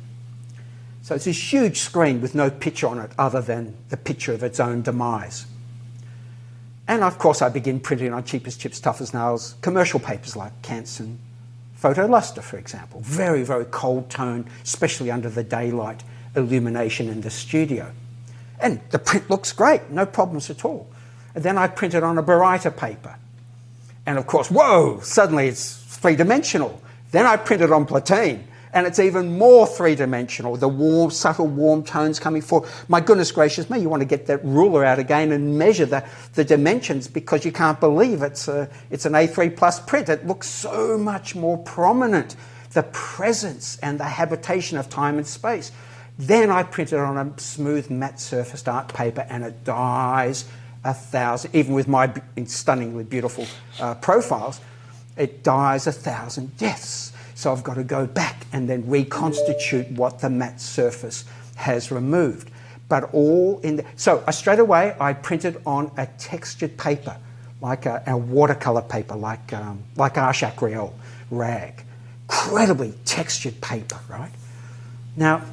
So it's this huge screen with no picture on it other than the picture of its own demise. And of course I begin printing on cheap as chips, tough as nails, commercial papers like Canson Photoluster, for example. Very, very cold tone, especially under the daylight illumination in the studio. And the print looks great, no problems at all. And then I print it on a Baryta paper. And of course, whoa, suddenly it's three-dimensional. Then I print it on Platine, and it's even more three-dimensional, the warm, subtle warm tones coming forth. My goodness gracious me, you want to get that ruler out again and measure the dimensions, because you can't believe it's an A3 plus print. It looks so much more prominent, the presence and the habitation of time and space. Then I print it on a smooth matte surfaced art paper, and it dies 1,000, even with my stunningly beautiful profiles, it dies 1,000 deaths. So I've got to go back and then reconstitute what the matte surface has removed. But all in so straight away I printed on a textured paper, like a watercolor paper, like Arshak Riol rag, incredibly textured paper, right? Now,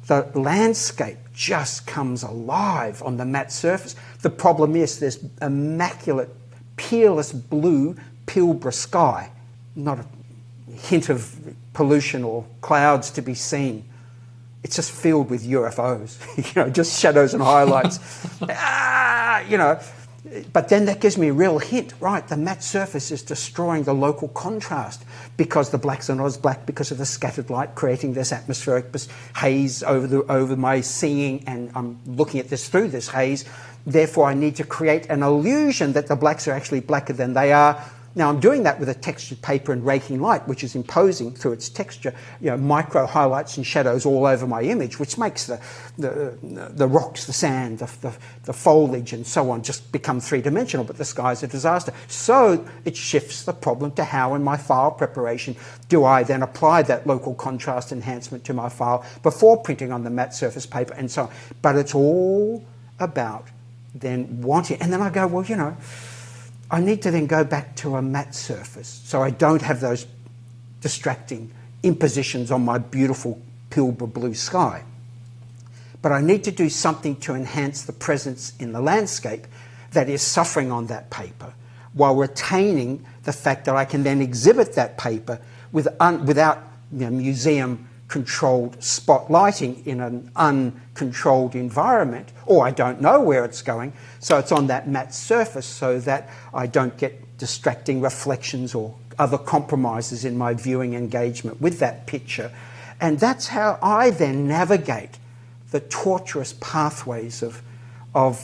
the landscape just comes alive on the matte surface. The problem is there's immaculate, peerless blue Pilbara sky, not a hint of pollution or clouds to be seen. It's just filled with UFOs, just shadows and highlights. But then that gives me a real hint, right? The matte surface is destroying the local contrast because the blacks are not as black because of the scattered light, creating this atmospheric haze over my seeing, and I'm looking at this through this haze. Therefore, I need to create an illusion that the blacks are actually blacker than they are. Now, I'm doing that with a textured paper and raking light, which is imposing through its texture, micro highlights and shadows all over my image, which makes the rocks, the sand, the foliage and so on just become three-dimensional, but the sky's a disaster. So it shifts the problem to how in my file preparation do I then apply that local contrast enhancement to my file before printing on the matte surface paper and so on. But it's all about then wanting, and then I go, well, I need to then go back to a matte surface so I don't have those distracting impositions on my beautiful Pilbara blue sky. But I need to do something to enhance the presence in the landscape that is suffering on that paper while retaining the fact that I can then exhibit that paper without museum-controlled spotlighting in an uncontrolled environment, or I don't know where it's going, so it's on that matte surface so that I don't get distracting reflections or other compromises in my viewing engagement with that picture. And that's how I then navigate the tortuous pathways of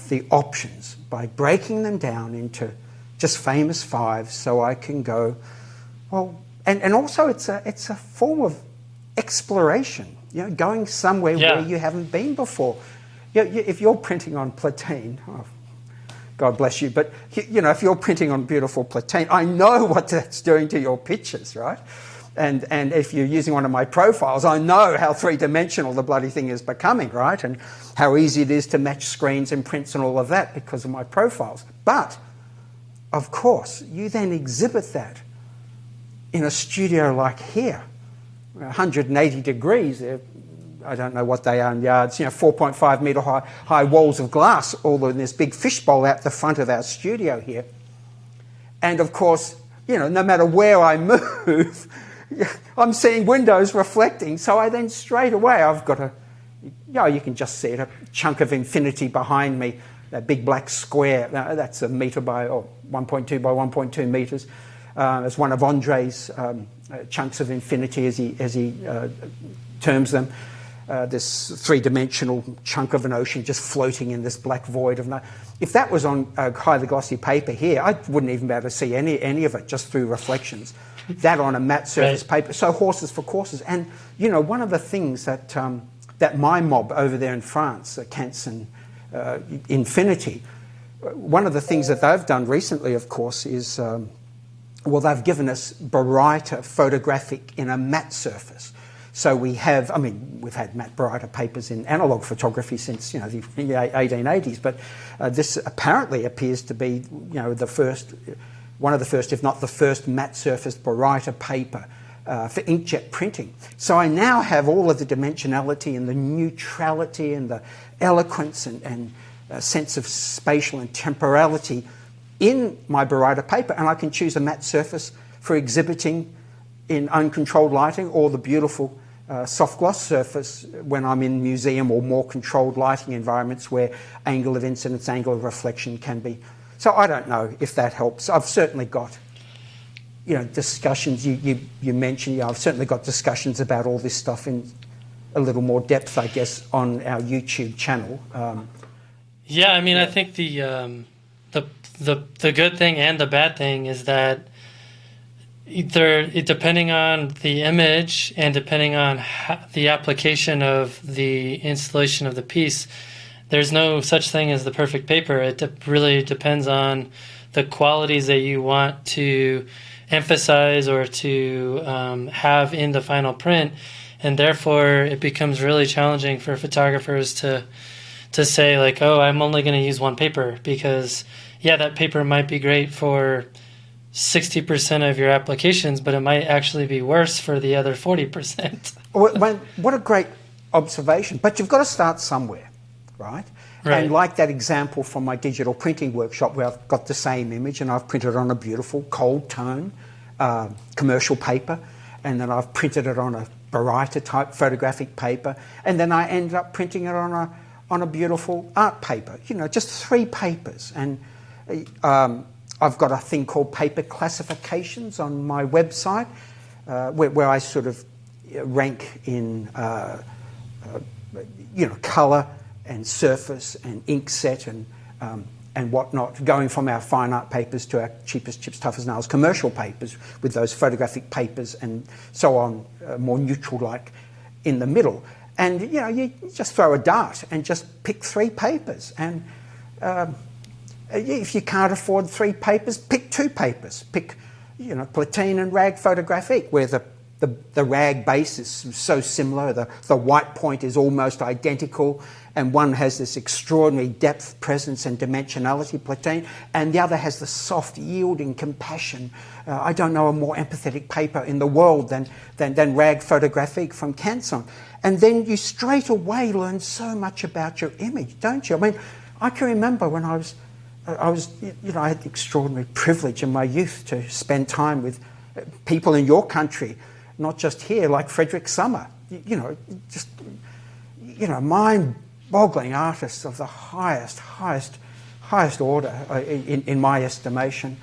the options, by breaking them down into just famous fives so I can go, well, and also it's a form of exploration, going somewhere where you haven't been before. If you're printing on platine, God bless you, but if you're printing on beautiful platine, I know what that's doing to your pictures, right? And if you're using one of my profiles, I know how three-dimensional the bloody thing is becoming, right? And how easy it is to match screens and prints and all of that because of my profiles. But, of course, you then exhibit that in a studio like here, 180 degrees, I don't know what they are in yards, 4.5 metre high walls of glass, all in this big fishbowl out the front of our studio here. And of course, no matter where I move, I'm seeing windows reflecting. So I then straight away, I've got you can just see it, a chunk of infinity behind me, that big black square. That's a metre by 1.2 by 1.2 metres. It's one of Andre's chunks of infinity, as he terms them. This three-dimensional chunk of an ocean just floating in this black void of night. If that was on a highly glossy paper here, I wouldn't even be able to see any of it just through reflections. That on a matte surface paper. So horses for courses. And, one of the things that that my mob over there in France, Canson Infinity, one of the things that they've done recently, of course, is, they've given us baryta photographic in a matte surface. So we've had matte baryta papers in analogue photography since, the 1880s, but this apparently appears to be, one of the first, if not the first, matte surface baryta paper for inkjet printing. So I now have all of the dimensionality and the neutrality and the eloquence and sense of spatial and temporality in my baryta paper, and I can choose a matte surface for exhibiting in uncontrolled lighting, or the beautiful soft gloss surface when I'm in museum or more controlled lighting environments where angle of incidence, angle of reflection can be. So I don't know if that helps. I've certainly got, discussions. You mentioned, I've certainly got discussions about all this stuff in a little more depth, I guess, on our YouTube channel. I think the good thing and the bad thing is that depending on the image and depending on the application of the installation of the piece, there's no such thing as the perfect paper. It really depends on the qualities that you want to emphasize or to have in the final print, and therefore it becomes really challenging for photographers to say like, oh, I'm only going to use one paper, because yeah, that paper might be great for 60% of your applications, but it might actually be worse for the other 40%. What a great observation. But you've got to start somewhere, right? And like that example from my digital printing workshop, where I've got the same image and I've printed it on a beautiful cold tone commercial paper, and then I've printed it on a Baryta type photographic paper, and then I ended up printing it on a beautiful art paper. You know, just 3 papers. And I've got a thing called paper classifications on my website, where I sort of rank in colour and surface and ink set and whatnot, going from our fine art papers to our cheapest, chips, tough as nails commercial papers, with those photographic papers and so on, more neutral-like in the middle. And you just throw a dart and just pick 3 papers. And if you can't afford 3 papers, pick 2 papers. Pick, Platine and rag photographic, where the rag base is so similar, the white point is almost identical, and one has this extraordinary depth, presence and dimensionality, Platine, and the other has the soft, yielding compassion. I don't know a more empathetic paper in the world than rag photographic from Canson. And then you straight away learn so much about your image, don't you? I mean, I can remember when I had the extraordinary privilege in my youth to spend time with people in your country, not just here, like Frederick Summer, mind-boggling artists of the highest order in my estimation.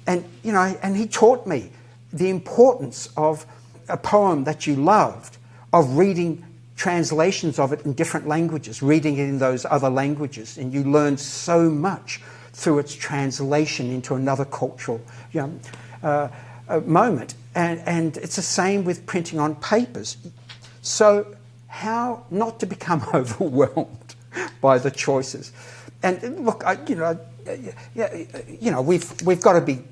And, and he taught me the importance of a poem that you loved, of reading translations of it in different languages, reading it in those other languages, and you learn so much through its translation into another cultural moment. And it's the same with printing on papers. So how not to become overwhelmed by the choices? And look, we've got to be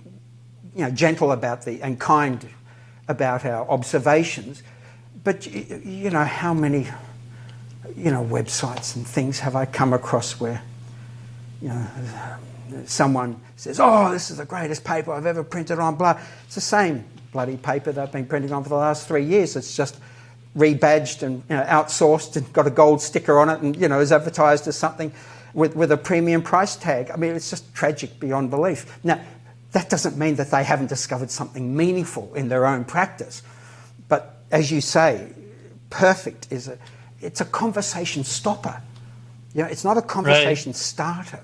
gentle about and kind about our observations. But how many websites and things have I come across where someone says, oh, this is the greatest paper I've ever printed on, blah. It's the same bloody paper that I've been printing on for the last 3 years. It's just rebadged and outsourced and got a gold sticker on it and is advertised as something with a premium price tag. I mean, it's just tragic beyond belief. Now, that doesn't mean that they haven't discovered something meaningful in their own practice. But as you say, perfect it's a conversation stopper. It's not a conversation starter.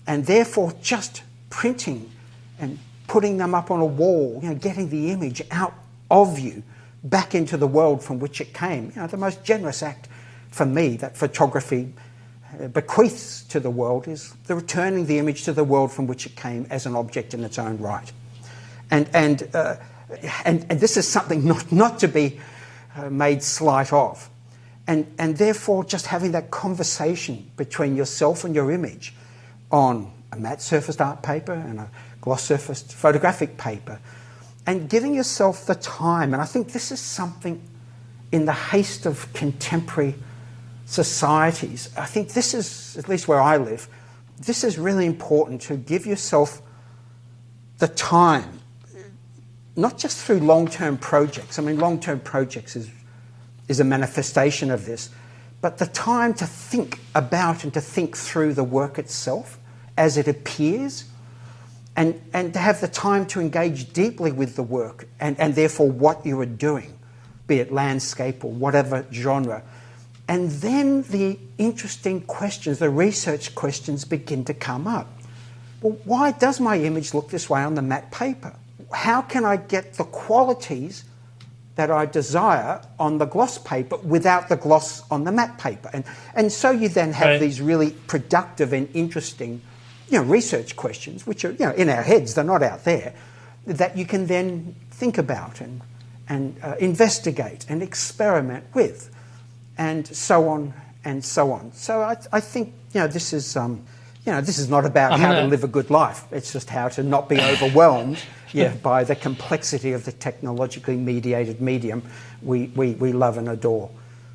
And therefore, just printing and putting them up on a wall, getting the image out of you back into the world from which it came. The most generous act for me that photography bequeaths to the world is the returning the image to the world from which it came as an object in its own right. And this is something not to be made slight of. And therefore, just having that conversation between yourself and your image on a matte surfaced art paper and a gloss surfaced photographic paper, and giving yourself the time. And I think this is something in the haste of contemporary societies. I think this is, at least where I live, this is really important, to give yourself the time, not just through long-term projects. I mean, long-term projects is a manifestation of this, but the time to think about and to think through the work itself as it appears, and to have the time to engage deeply with the work and therefore what you are doing, be it landscape or whatever genre. And then the interesting questions, the research questions begin to come up. Well, why does my image look this way on the matte paper? How can I get the qualities that I desire on the gloss paper without the gloss on the matte paper? And so you then have these really productive and interesting research questions, which are in our heads, they're not out there. that you can then think about and investigate and experiment with, and so on and so on. So I think this is this is not about how to live a good life. It's just how to not be overwhelmed by the complexity of the technologically mediated medium we love and adore.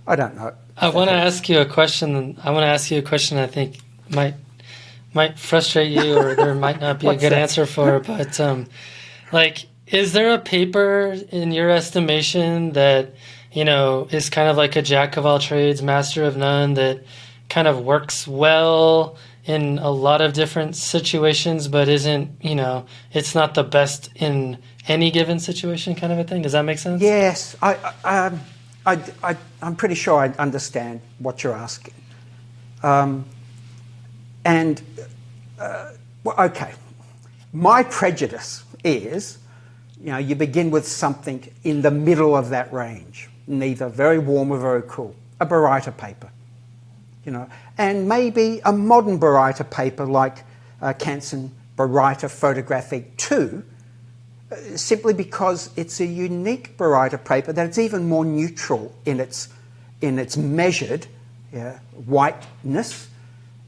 I don't know. I want to ask you a question. I think might frustrate you, or there might not be a good answer for. But is there a paper in your estimation that is kind of like a jack of all trades, master of none, that kind of works well in a lot of different situations, but isn't, it's not the best in any given situation, kind of a thing? Does that make sense? Yes, I'm pretty sure I understand what you're asking. Okay, my prejudice is, you begin with something in the middle of that range, neither very warm or very cool, a baryta paper. And maybe a modern baryta paper like Canson Baryta Photographic 2, simply because it's a unique baryta paper that it's even more neutral in its measured whiteness.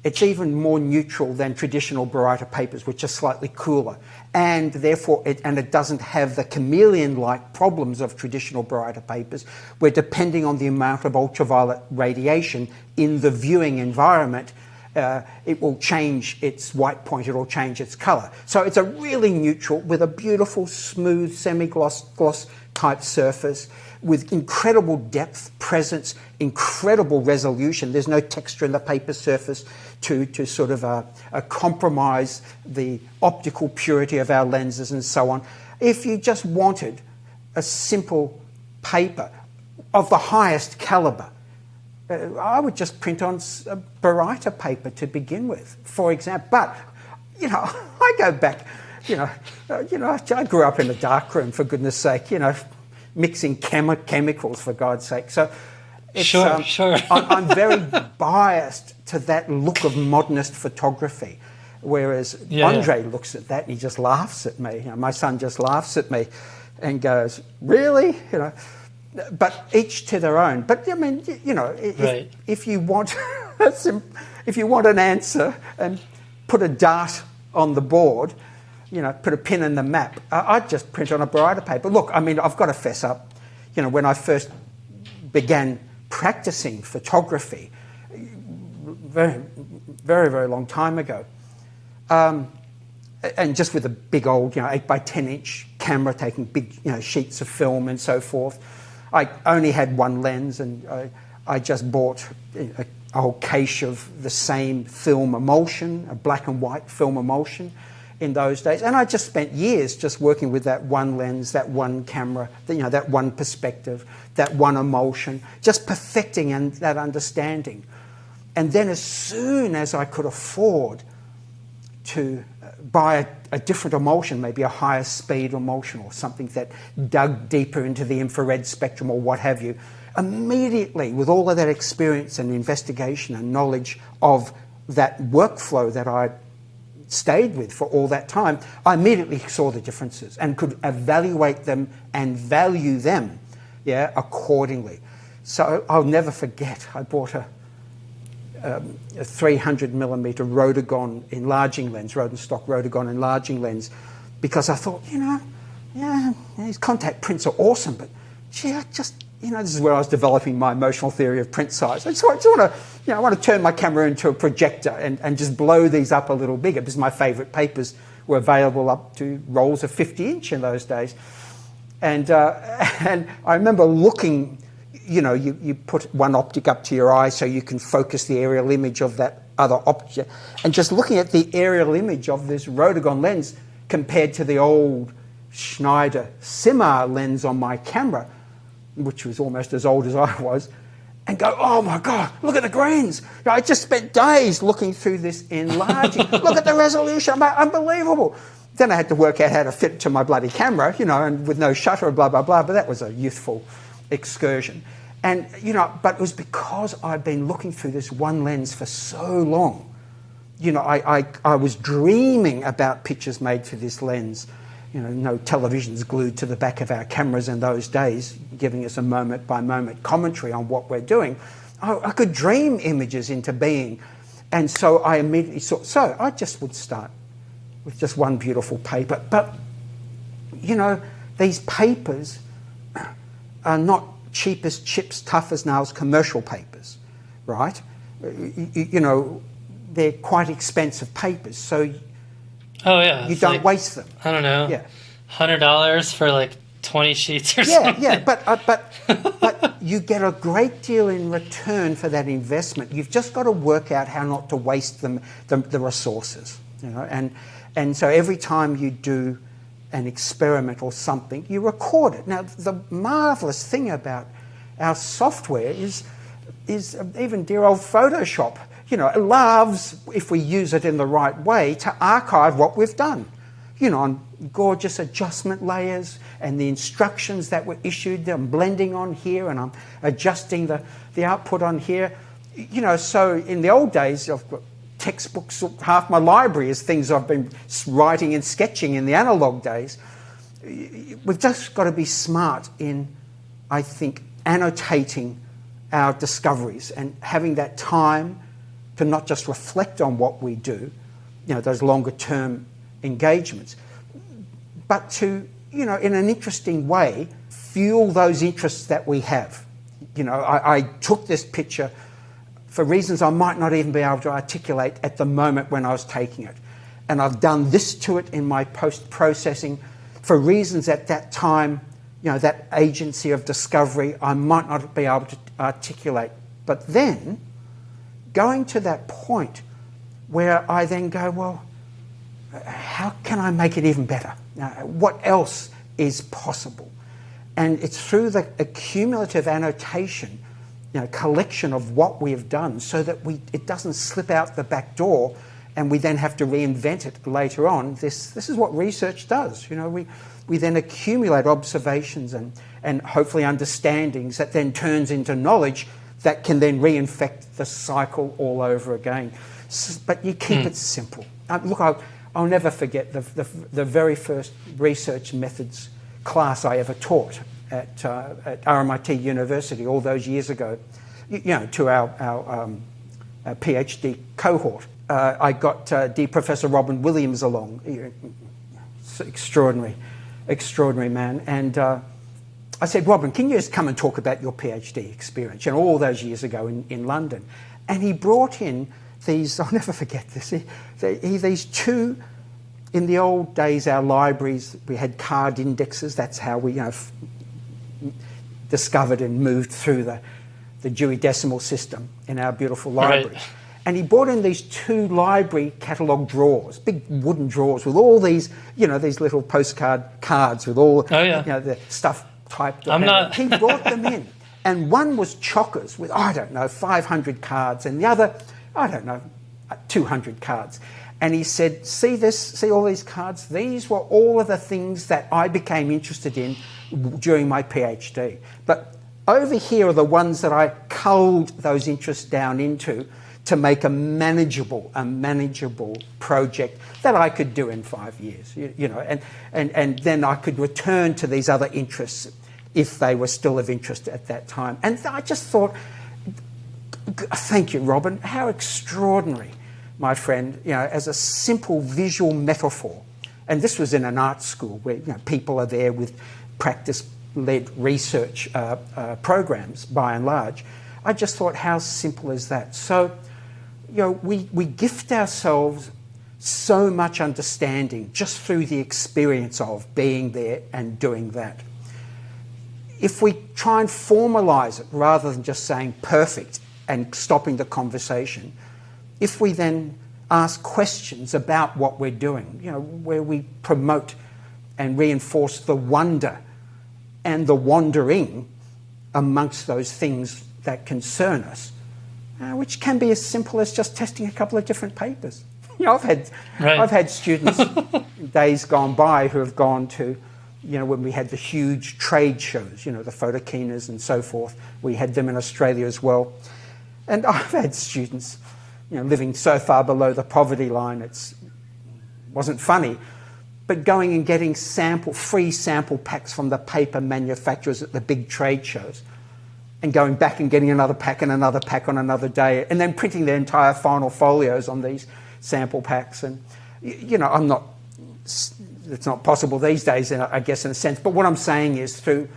It's even more neutral than traditional baryta papers, which are slightly cooler, and therefore it doesn't have the chameleon-like problems of traditional baryta papers, where depending on the amount of ultraviolet radiation in the viewing environment, it will change its white point, it will change its colour. So it's a really neutral with a beautiful, smooth, semi-gloss type surface, with incredible depth, presence, incredible resolution. There's no texture in the paper surface to sort of compromise the optical purity of our lenses and so on. If you just wanted a simple paper of the highest calibre, I would just print on a baryta paper to begin with, for example. But, I go back, I grew up in a darkroom, for goodness sake, mixing chemicals, for God's sake. So it's, sure. I'm very biased to that look of modernist photography, whereas Andre looks at that and he just laughs at me. My son just laughs at me and goes, "Really?" But each to their own. But I mean, if you want if you want an answer and put a dart on the board, put a pin in the map, I'd just print on a baryta paper. Look, I mean, I've got to fess up. When I first began practicing photography, very, very, very long time ago, and just with a big old, 8 by 10 inch camera, taking big, sheets of film and so forth. I only had one lens, and I just bought a whole cache of the same film emulsion, a black and white film emulsion in those days. And I just spent years just working with that one lens, that one camera, that one perspective, that one emulsion, just perfecting that understanding. And then as soon as I could afford to buy a different emulsion, maybe a higher speed emulsion or something that dug deeper into the infrared spectrum or what have you, immediately, with all of that experience and investigation and knowledge of that workflow that I stayed with for all that time, I immediately saw the differences and could evaluate them and value them accordingly. So I'll never forget, I bought a 300mm Rodagon enlarging lens, Rodenstock Rodagon enlarging lens, because I thought, these contact prints are awesome, but gee, this is where I was developing my emotional theory of print size. I just want to, I want to turn my camera into a projector and just blow these up a little bigger, because my favourite papers were available up to rolls of 50 inch in those days. And I remember looking, you put one optic up to your eye so you can focus the aerial image of that other object, and just looking at the aerial image of this Rodagon lens compared to the old Schneider Simar lens on my camera, which was almost as old as I was, and go, "Oh my God, look at the grains. I just spent days looking through this enlarging. Look at the resolution, unbelievable." Then I had to work out how to fit it to my bloody camera, and with no shutter, blah, blah, blah, but that was a youthful excursion. And, but it was because I'd been looking through this one lens for so long. I was dreaming about pictures made through this lens no televisions glued to the back of our cameras in those days, giving us a moment-by-moment commentary on what we're doing. I could dream images into being. And so I immediately thought, so I just would start with just one beautiful paper. But, these papers are not cheap as chips, tough as nails commercial papers, right? They're quite expensive papers, so you don't waste them. I don't know. Yeah. $100 for like 20 sheets or something. Yeah, but you get a great deal in return for that investment. You've just got to work out how not to waste the resources, and so every time you do an experiment or something, you record it. Now, the marvelous thing about our software is even dear old Photoshop, it loves, if we use it in the right way, to archive what we've done. On gorgeous adjustment layers and the instructions that were issued. I'm blending on here and I'm adjusting the output on here. So in the old days, I've got textbooks, half my library is things I've been writing and sketching in the analog days. We've just got to be smart in, I think, annotating our discoveries and having that time to not just reflect on what we do, those longer term engagements, but to, in an interesting way, fuel those interests that we have. I took this picture for reasons I might not even be able to articulate at the moment when I was taking it. And I've done this to it in my post-processing for reasons at that time, that agency of discovery, I might not be able to articulate. But then, going to that point where I then go, well, how can I make it even better? What else is possible? And it's through the accumulative annotation, collection of what we've done so that it doesn't slip out the back door and we then have to reinvent it later on. This is what research does. We then accumulate observations and hopefully understandings that then turns into knowledge that can then reinfect the cycle all over again. But you keep it simple. Look, I'll never forget the very first research methods class I ever taught at RMIT University all those years ago, to our PhD cohort. I got dear Professor Robin Williams along, extraordinary man, and I said, Robin, can you just come and talk about your PhD experience, all those years ago in London? And he brought in these, I'll never forget this, these two, in the old days, our libraries, we had card indexes, that's how we discovered and moved through the Dewey Decimal System in our beautiful library. Right. And he brought in these two library catalogue drawers, big wooden drawers with all these, these little postcard cards with all, the stuff typed. He brought them in. And one was chockers with, 500 cards, and the other, 200 cards. And he said, see all these cards? These were all of the things that I became interested in during my PhD. But over here are the ones that I culled those interests down into to make a manageable project that I could do in 5 years, and then I could return to these other interests if they were still of interest at that time. And I just thought, thank you, Robin, how extraordinary, my friend, as a simple visual metaphor. And this was in an art school where people are there with practice-led research programs, by and large. I just thought, how simple is that? So, we gift ourselves so much understanding just through the experience of being there and doing that. If we try and formalise it rather than just saying perfect and stopping the conversation, if we then ask questions about what we're doing, where we promote and reinforce the wonder and the wandering amongst those things that concern us, which can be as simple as just testing a couple of different papers. I've had students days gone by who have gone to, when we had the huge trade shows, the photokinas and so forth. We had them in Australia as well. And I've had students, living so far below the poverty line, it wasn't funny. but going and getting free sample packs from the paper manufacturers at the big trade shows, and going back and getting another pack and another pack on another day, and then printing their entire final folios on these sample packs. And, you know, it's not possible these days, I guess, in a sense, but what I'm saying is through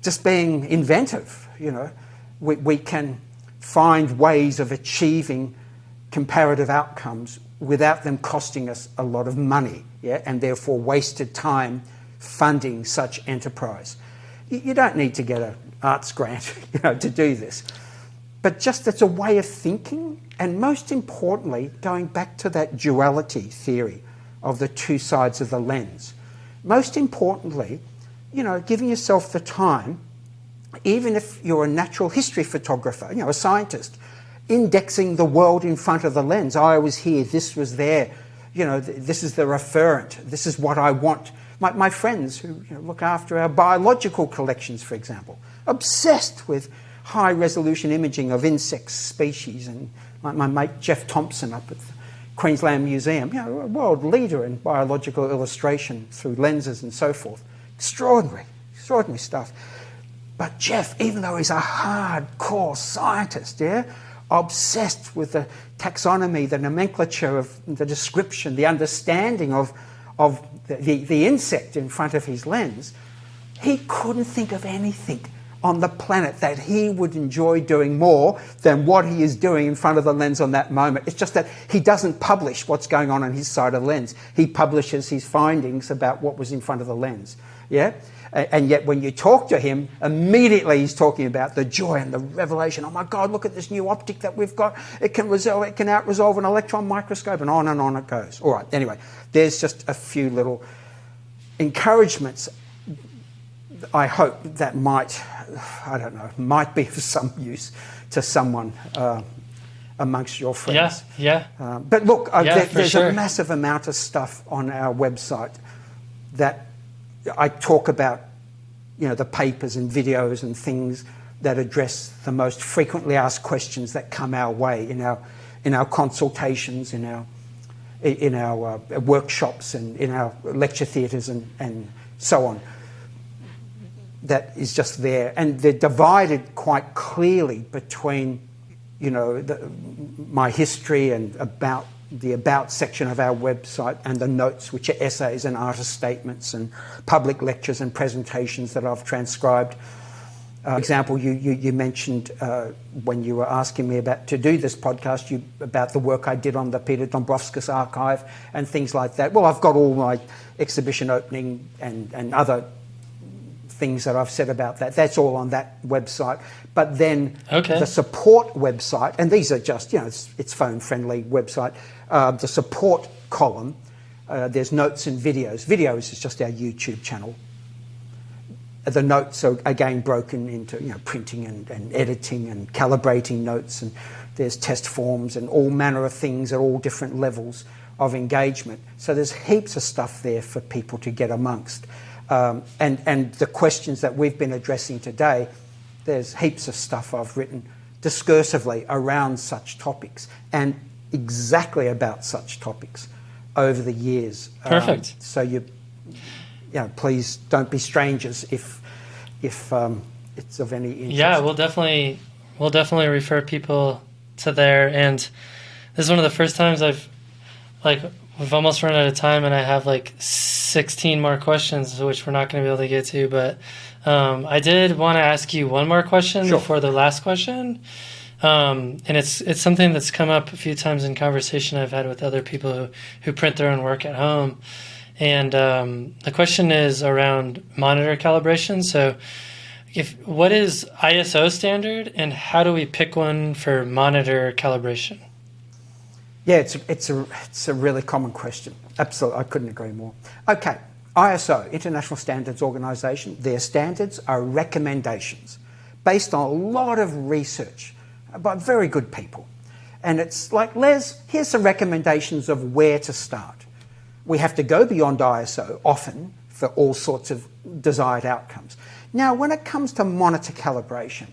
just being inventive, you know, we can find ways of achieving comparative outcomes without them costing us a lot of money, yeah, and therefore wasted time funding such enterprise. You don't need to get an arts grant, you know, to do this, but just it's a way of thinking, and most importantly, going back to that duality theory of the two sides of the lens. Most importantly, you know, giving yourself the time, even if you're a natural history photographer, you know, a scientist, indexing the world in front of the lens. I was here, this was there, you know, this is the referent, this is what I want. My friends who, you know, look after our biological collections, for example, obsessed with high resolution imaging of insect species, and like my mate Jeff Thompson up at the Queensland Museum, you know, a world leader in biological illustration through lenses and so forth. Extraordinary stuff. But Jeff, even though he's a hardcore scientist, yeah, obsessed with the taxonomy, the nomenclature of the description, the understanding of the insect in front of his lens, he couldn't think of anything on the planet that he would enjoy doing more than what he is doing in front of the lens on that moment. It's just that he doesn't publish what's going on his side of the lens. He publishes his findings about what was in front of the lens. Yeah? And yet when you talk to him, immediately he's talking about the joy and the revelation. Oh my God, look at this new optic that we've got. It can out-resolve an electron microscope, and on it goes. All right, anyway, there's just a few little encouragements, I hope, that might be of some use to someone amongst your friends. Yeah. But look, there's sure. a massive amount of stuff on our website that I talk about, you know, the papers and videos and things that address the most frequently asked questions that come our way in our consultations, in our workshops, and in our lecture theatres and so on. That is just there, and they're divided quite clearly between, you know, my history and the about section of our website, and the notes, which are essays and artist statements and public lectures and presentations that I've transcribed. For example, you mentioned when you were asking me to do this podcast, about the work I did on the Peter Dombrovskis archive and things like that. Well, I've got all my exhibition opening and other things that I've said about that. That's all on that website. But then the support website, and these are just, you know, it's phone-friendly website. The support column, there's notes and videos. Videos is just our YouTube channel. The notes are again broken into, you know, printing and editing and calibrating notes, and there's test forms and all manner of things at all different levels of engagement. So there's heaps of stuff there for people to get amongst. And the questions that we've been addressing today, there's heaps of stuff I've written discursively around such topics and exactly about such topics over the years. Perfect. So you know, please don't be strangers if it's of any interest. Yeah, we'll definitely refer people to there. And this is one of the first times we've almost run out of time, and I have 16 more questions, which we're not going to be able to get to. But I did want to ask you one more question before the last question. And it's something that's come up a few times in conversation I've had with other people who print their own work at home. And the question is around monitor calibration. So what is ISO standard, and how do we pick one for monitor calibration? Yeah, it's a really common question. Absolutely, I couldn't agree more. Okay, ISO, International Standards Organization, their standards are recommendations based on a lot of research by very good people. And it's like, Les, here's some recommendations of where to start. We have to go beyond ISO often for all sorts of desired outcomes. Now, when it comes to monitor calibration,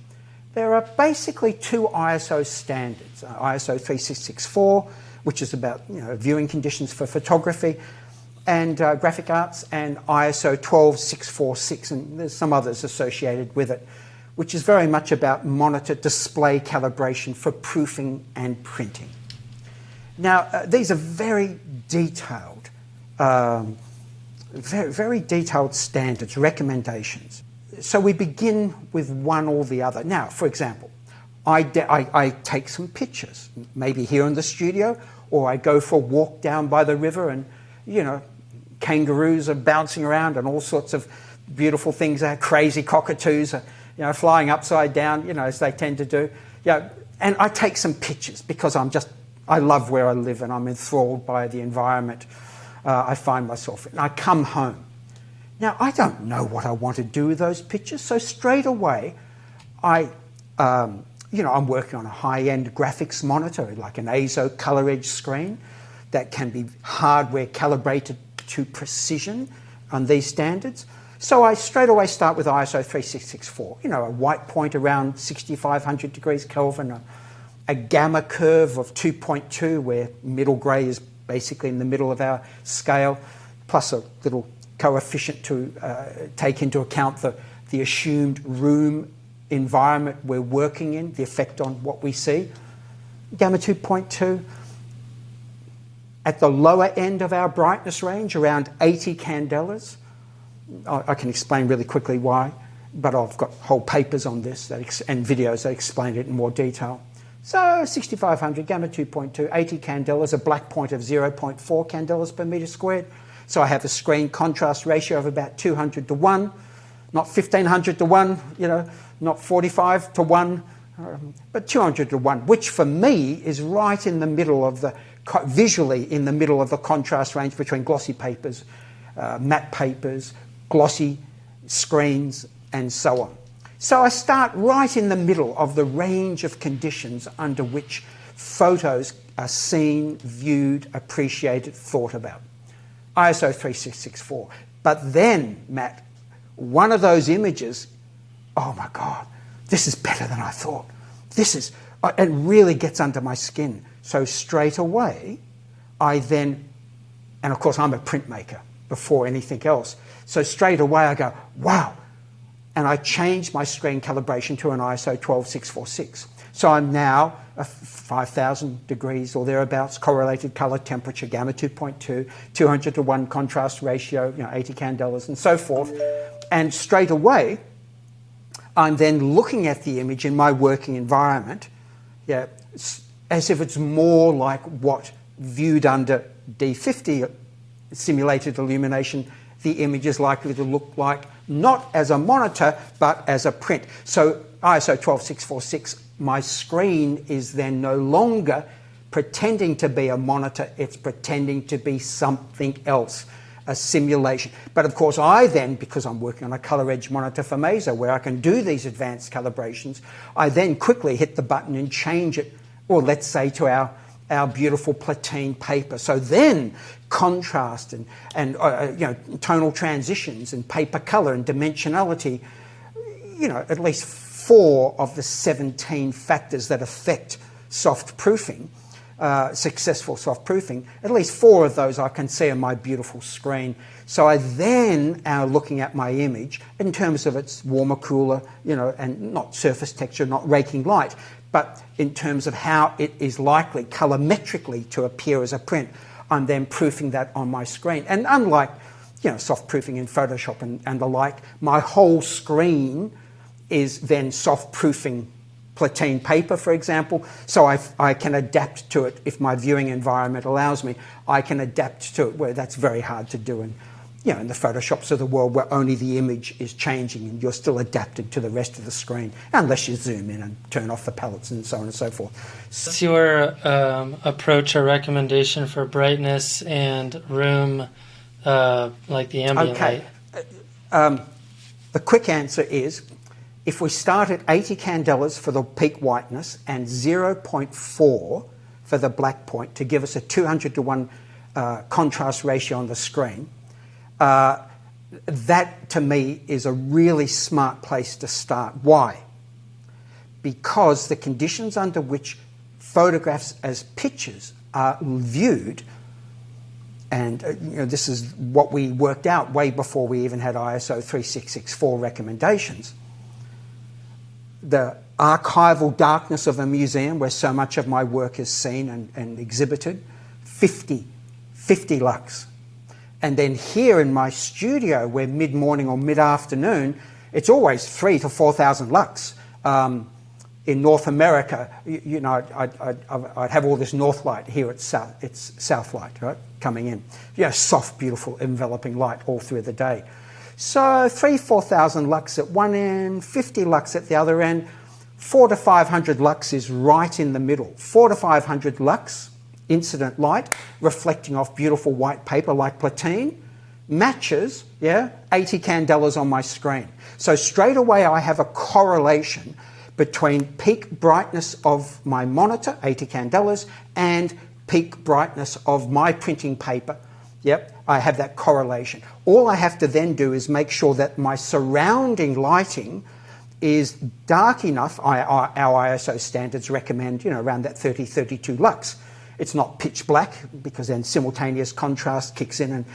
there are basically two ISO standards. ISO 3664, which is about, you know, viewing conditions for photography, and graphic arts, and ISO 12646, and there's some others associated with it, which is very much about monitor display calibration for proofing and printing. Now, these are very detailed, very detailed standards, recommendations. So we begin with one or the other. Now, for example, I take some pictures, maybe here in the studio, or I go for a walk down by the river and, you know, kangaroos are bouncing around and all sorts of beautiful things. Crazy cockatoos are, you know, flying upside down, you know, as they tend to do. Yeah, and I take some pictures because I love where I live and I'm enthralled by the environment I find myself in. I come home. Now, I don't know what I want to do with those pictures, so straight away, I'm working on a high-end graphics monitor, like an ASO color edge screen that can be hardware calibrated to precision on these standards. So I straight away start with ISO 3664, you know, a white point around 6500 degrees Kelvin, a gamma curve of 2.2 where middle grey is basically in the middle of our scale, plus a little coefficient to take into account the assumed room environment we're working in, the effect on what we see. Gamma 2.2. At the lower end of our brightness range, around 80 candelas. I can explain really quickly why, but I've got whole papers on this and videos that explain it in more detail. So 6500, gamma 2.2, 80 candelas, a black point of 0.4 candelas per metre squared. So I have a screen contrast ratio of about 200 to 1, not 1500 to 1, you know, not 45 to 1, but 200 to 1, which for me is right in the middle of visually in the middle of the contrast range between glossy papers, matte papers, glossy screens, and so on. So I start right in the middle of the range of conditions under which photos are seen, viewed, appreciated, thought about. ISO 3664. But then, Matt, one of those images, oh my God, this is better than I thought. It really gets under my skin. So straight away, and of course I'm a printmaker before anything else. So straight away I go, wow. And I change my screen calibration to an ISO 12646. So I'm now a 5,000 degrees or thereabouts correlated color temperature, gamma 2.2, 200 to 1 contrast ratio, you know, 80 candelas and so forth. And straight away, I'm then looking at the image in my working environment, yeah, as if it's more like what viewed under D50 simulated illumination the image is likely to look like, not as a monitor, but as a print. So ISO 12646, my screen is then no longer pretending to be a monitor, it's pretending to be something else, a simulation. But of course I then, because I'm working on a color edge monitor for Mesa where I can do these advanced calibrations, I then quickly hit the button and change it, or let's say to our beautiful platine paper. So then contrast and tonal transitions and paper color and dimensionality, you know, at least 4 of the 17 factors that affect soft proofing, successful soft proofing, at least 4 of those I can see on my beautiful screen. So I then am looking at my image in terms of its warmer, cooler, you know, and not surface texture, not raking light, but in terms of how it is likely colorimetrically to appear as a print. I'm then proofing that on my screen. And unlike, you know, soft proofing in Photoshop and the like, my whole screen is then soft proofing platine paper, for example. So I can adapt to it if my viewing environment allows me. I can adapt to it where that's very hard to do in the Photoshops of the world where only the image is changing and you're still adapted to the rest of the screen, unless you zoom in and turn off the palettes and so on and so forth. What's your approach or recommendation for brightness and room, like the ambient light? The quick answer is, if we start at 80 candelas for the peak whiteness and 0.4 for the black point to give us a 200 to 1 contrast ratio on the screen, that to me is a really smart place to start. Why? Because the conditions under which photographs as pictures are viewed And this is what we worked out way before we even had ISO 3664 recommendations. The archival darkness of a museum where so much of my work is seen and exhibited, 50 lux. And then here in my studio, where mid-morning or mid-afternoon, it's always 3,000 to 4,000 lux. In North America, I'd have all this north light. Here it's south light, right, coming in. Soft, beautiful, enveloping light all through the day. So 4,000 lux at one end, 50 lux at the other end. 400 to 500 lux is right in the middle. 400 to 500 lux, incident light, reflecting off beautiful white paper like platine, matches, 80 candelas on my screen. So straight away I have a correlation between peak brightness of my monitor, 80 candelas, and peak brightness of my printing paper. I have that correlation. All I have to then do is make sure that my surrounding lighting is dark enough. Our ISO standards recommend, around that 30, 32 lux. It's not pitch black, because then simultaneous contrast kicks in and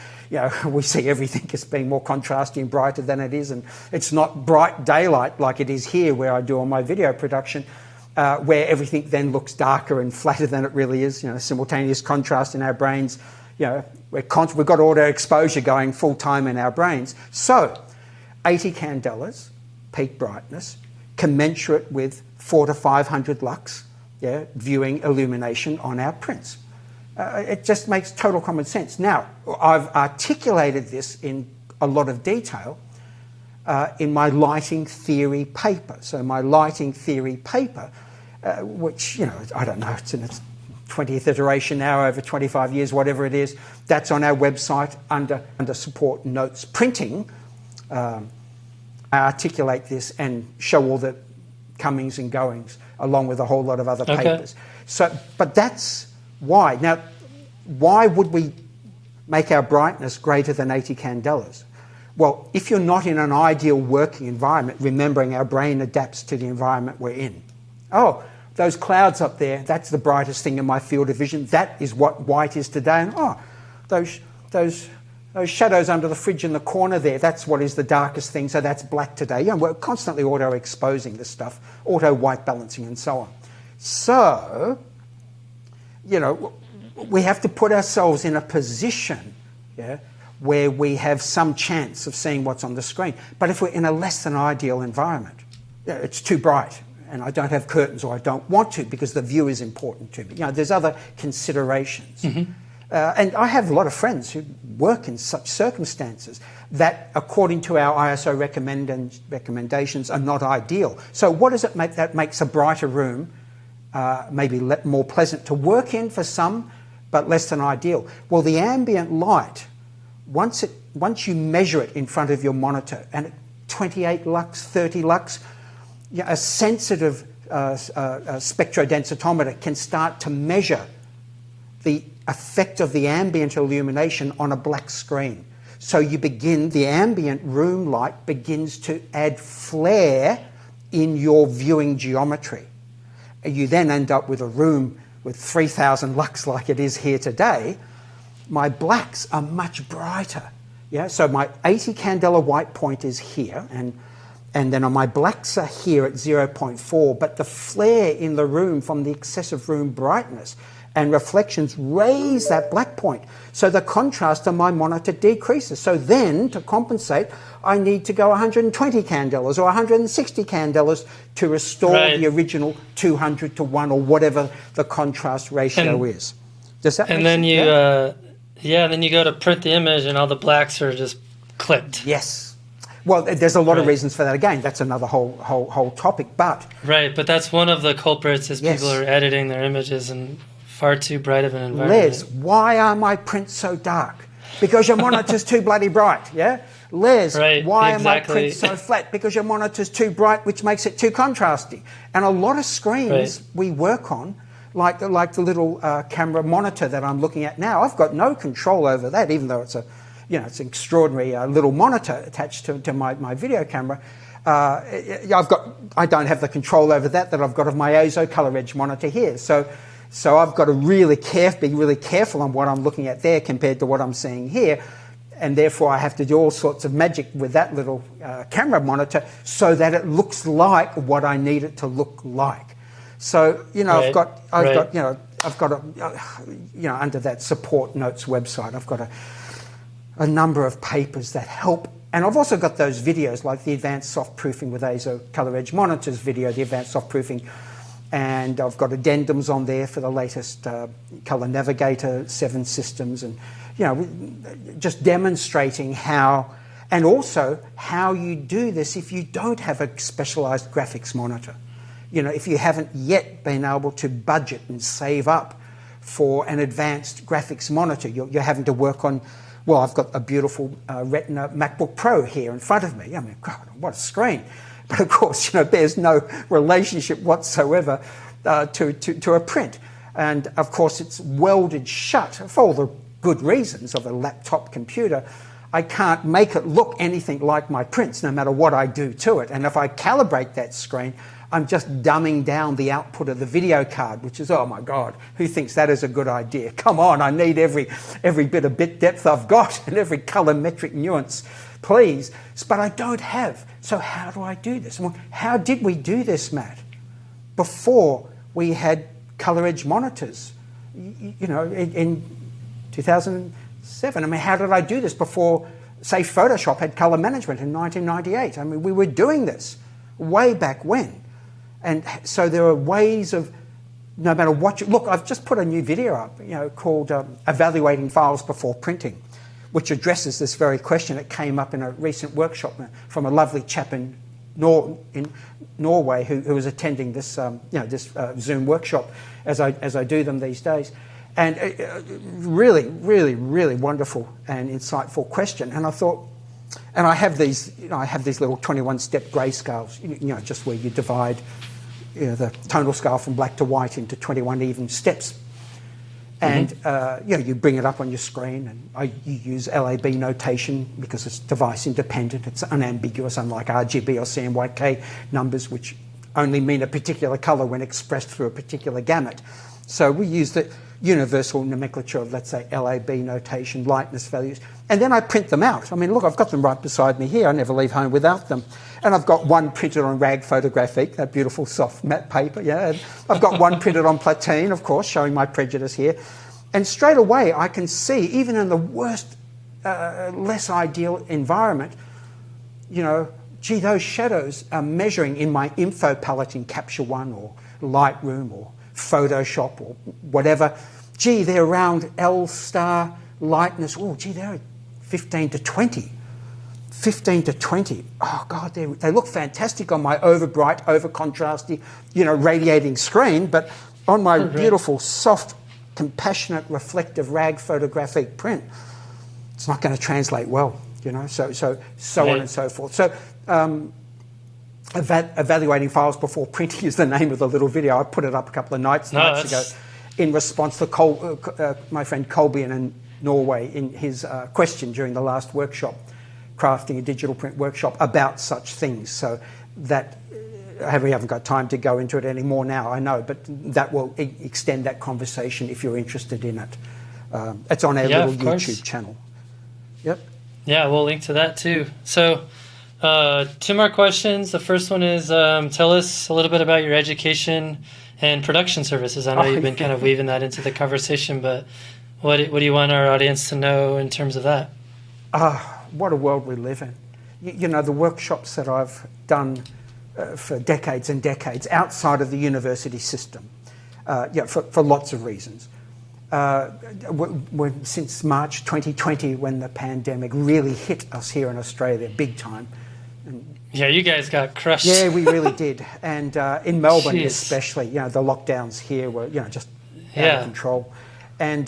we see everything as being more contrasty and brighter than it is, and it's not bright daylight like it is here where I do on my video production, where everything then looks darker and flatter than it really is. Simultaneous contrast in our brains. We've got auto exposure going full time in our brains. So 80 candelas, peak brightness, commensurate with 400 to 500 lux, viewing illumination on our prints. It just makes total common sense. Now, I've articulated this in a lot of detail in my lighting theory paper. So my lighting theory paper, which, I don't know, it's in its 20th iteration now, over 25 years, whatever it is, that's on our website under support notes printing. I articulate this and show all the comings and goings, along with a whole lot of other papers. So, but that's why. Now, why would we make our brightness greater than 80 candelas? Well, if you're not in an ideal working environment, remembering our brain adapts to the environment we're in. Oh, those clouds up there, that's the brightest thing in my field of vision. That is what white is today. And those shadows under the fridge in the corner there, that's what is the darkest thing, so that's black today. We're constantly auto-exposing this stuff, auto-white balancing and so on. So, we have to put ourselves in a position where we have some chance of seeing what's on the screen. But if we're in a less than ideal environment, it's too bright, and I don't have curtains, or I don't want to because the view is important to me. There's other considerations. Mm-hmm. And I have a lot of friends who work in such circumstances that, according to our ISO recommendations, are not ideal. So what does it make that makes a brighter room maybe more pleasant to work in for some, but less than ideal? Well, the ambient light, once you measure it in front of your monitor, and at 28 lux, 30 lux, a sensitive spectrodensitometer can start to measure the effect of the ambient illumination on a black screen. So the ambient room light begins to add flare in your viewing geometry. You then end up with a room with 3,000 lux like it is here today. My blacks are much brighter. So my 80 candela white point is here, and then my blacks are here at 0.4, but the flare in the room from the excessive room brightness and reflections raise that black point. So the contrast on my monitor decreases. So then, to compensate, I need to go 120 candelas or 160 candelas to restore the original 200 to 1 or whatever the contrast ratio is. Does that make sense? Then you go to print the image and all the blacks are just clipped. Yes. Well, there's a lot of reasons for that. Again, that's another whole topic. But that's one of the culprits is people are editing their images in far too bright of an environment. Les, why are my prints so dark? Because your monitor's too bloody bright, Les, why are my prints so flat? Because your monitor's too bright, which makes it too contrasty. And a lot of screens we work on, like the little camera monitor that I'm looking at now, I've got no control over that, even though it's it's an extraordinary little monitor attached to my video camera. I don't have the control over that I've got of my ISO color edge monitor here. So, So I've got to be really careful on what I'm looking at there compared to what I'm seeing here. And therefore I have to do all sorts of magic with that little camera monitor so that it looks like what I need it to look like. So, I've got under that support notes website, I've got a number of papers that help. And I've also got those videos like the advanced soft proofing with ASO color edge monitors video, the advanced soft proofing. And I've got addendums on there for the latest Color Navigator 7 systems, and just demonstrating how, and also how you do this if you don't have a specialized graphics monitor. If you haven't yet been able to budget and save up for an advanced graphics monitor, you're having to work on. Well, I've got a beautiful Retina MacBook Pro here in front of me. I mean, God, what a screen! But of course, there's no relationship whatsoever to a print. And of course, it's welded shut for all the good reasons of a laptop computer. I can't make it look anything like my prints, no matter what I do to it. And if I calibrate that screen, I'm just dumbing down the output of the video card, which is, oh my God, who thinks that is a good idea? Come on, I need every bit of bit depth I've got and every colorimetric nuance, please. But I don't have. So how do I do this? Well, how did we do this, Matt? Before we had color edge monitors, in 2007. I mean, how did I do this before, say, Photoshop had color management in 1998? I mean, we were doing this way back when. And so there are ways of, no matter what look, I've just put a new video up, called Evaluating Files Before Printing, which addresses this very question. It came up in a recent workshop from a lovely chap in Norway who was attending this, this Zoom workshop as I do them these days. And really, really, really wonderful and insightful question. And I thought, and I have these little 21-step grayscales, just where you divide the tonal scale from black to white into 21 even steps. And you bring it up on your screen, and you use LAB notation because it's device independent. It's unambiguous, unlike RGB or CMYK numbers, which only mean a particular color when expressed through a particular gamut. So we use the universal nomenclature of, let's say, LAB notation, lightness values, and then I print them out. I mean, look, I've got them right beside me here. I never leave home without them. And I've got one printed on rag photographic, that beautiful soft matte paper, yeah. And I've got one printed on platine, of course, showing my prejudice here. And straight away, I can see, even in the worst, less ideal environment, gee, those shadows are measuring in my info palette in Capture One or Lightroom or Photoshop or whatever. Gee, they're around L star lightness. Oh, gee, they're 15 to 20. 15 to 20. Oh, God, they look fantastic on my over-bright, over-contrasty, radiating screen, but on my beautiful, soft, compassionate, reflective rag photographic print, it's not going to translate well, so on and so forth. So evaluating files before printing is the name of the little video. I put it up a couple of nights ago in response to my friend Colbian in Norway in his question during the last workshop, crafting a digital print workshop about such things. So that we haven't got time to go into it anymore now, I know, but that will extend that conversation if you're interested in it. It's on our little YouTube channel. Yep. Yeah, we'll link to that too. So 2 more questions. The first one is tell us a little bit about your education and production services. I know you've been kind of weaving that into the conversation, but what do you want our audience to know in terms of that? What a world we live in. The workshops that I've done for decades and decades outside of the university system, for lots of reasons. Since March 2020, when the pandemic really hit us here in Australia big time. Yeah, you guys got crushed. Yeah, we really did. And in Melbourne especially, the lockdowns here were, just out of control. And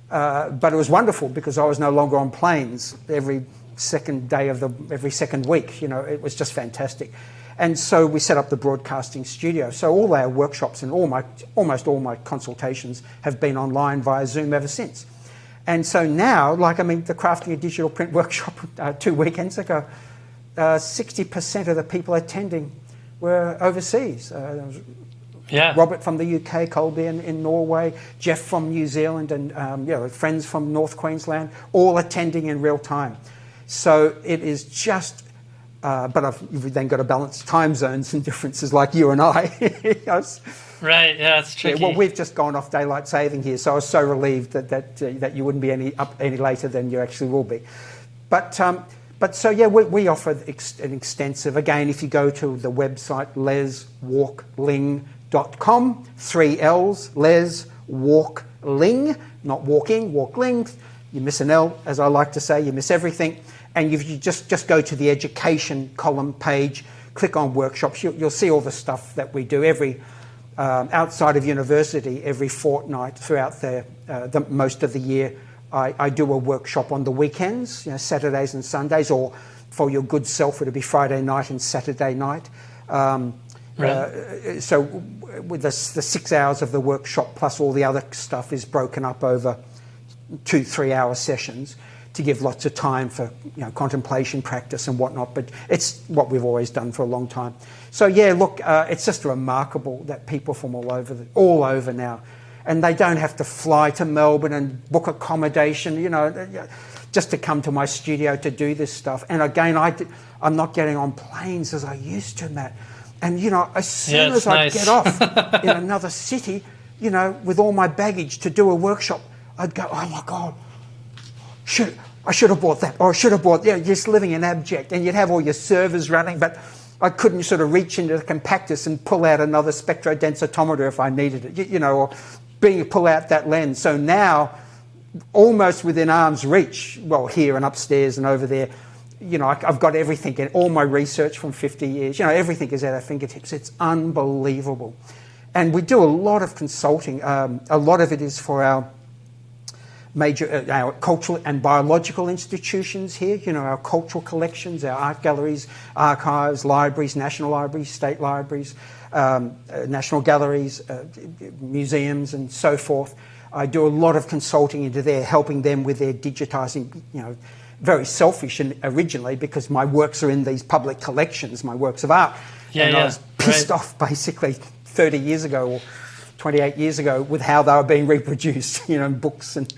but it was wonderful because I was no longer on planes every second day of every second week. It was just fantastic. And so we set up the broadcasting studio. So all our workshops and almost all my consultations have been online via Zoom ever since. And so now, the Crafting a Digital Print workshop 2 weekends ago, 60% of the people attending were overseas. Yeah. Robert from the UK, Colby in Norway, Jeff from New Zealand, and friends from North Queensland, all attending in real time. So it is just, but you've then got to balance time zones and differences like you and I. Right, yeah, it's tricky. Yeah, well, we've just gone off daylight saving here, so I was so relieved that you wouldn't be any later than you actually will be. But so yeah, we offer an extensive. Again, if you go to the website leswalkling.com, 3 L's, Les Walkling, not walking, Walkling. You miss an L, as I like to say, you miss everything. And if you just go to the education column page, click on workshops, you'll see all the stuff that we do outside of university every fortnight throughout the most of the year. I do a workshop on the weekends, Saturdays and Sundays, or for your good self, it'll be Friday night and Saturday night. So with the 6 hours of the workshop plus all the other stuff is broken up over 2-3 hour sessions to give lots of time for contemplation, practice and whatnot. But it's what we've always done for a long time. So yeah, look, it's just remarkable that people from all over now, and they don't have to fly to Melbourne and book accommodation, just to come to my studio to do this stuff. And again, I'm not getting on planes as I used to, Matt. And as soon as I get off in another city, with all my baggage to do a workshop, I'd go, oh my God, I should have bought that, or I should have bought, just living in abject. And you'd have all your servers running, but I couldn't sort of reach into the compactus and pull out another spectrodensitometer if I needed it, or pull out that lens. So now, almost within arm's reach, well, here and upstairs and over there, I've got everything, and all my research from 50 years, everything is at our fingertips. It's unbelievable. And we do a lot of consulting. A lot of it is for our major our cultural and biological institutions here, our cultural collections, our art galleries, archives, libraries, national libraries, state libraries, national galleries, museums and so forth. I do a lot of consulting into there, helping them with their digitising, very selfish and originally, because my works are in these public collections, my works of art. I was pissed off basically 30 years ago or 28 years ago with how they were being reproduced, in books and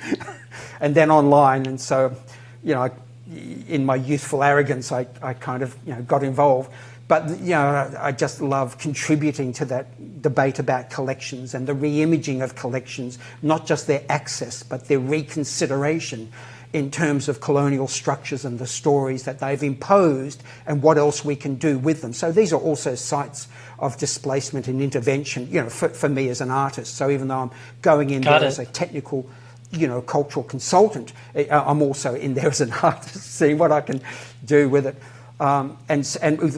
then online. And so, in my youthful arrogance, I kind of, got involved. But, I just love contributing to that debate about collections and the re-imaging of collections, not just their access, but their reconsideration in terms of colonial structures and the stories that they've imposed and what else we can do with them. So these are also sites of displacement and intervention, for me as an artist. So even though I'm going in there as a technical, cultural consultant, I'm also in there as an artist, seeing what I can do with it. And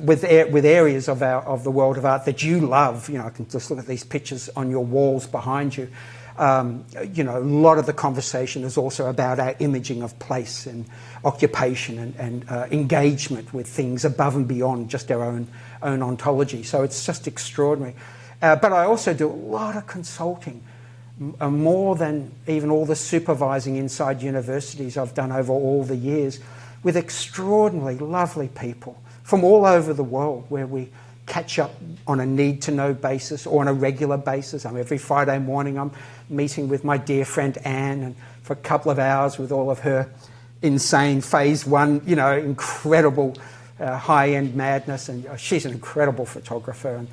with areas of the world of art that you love, I can just look at these pictures on your walls behind you. A lot of the conversation is also about our imaging of place and occupation and engagement with things above and beyond just our own ontology. So it's just extraordinary. But I also do a lot of consulting, more than even all the supervising inside universities I've done over all the years, with extraordinarily lovely people from all over the world, where we catch up on a need-to-know basis or on a regular basis. Every Friday morning I'm meeting with my dear friend Anne, and for a couple of hours with all of her insane phase one, incredible high-end madness. And she's an incredible photographer, and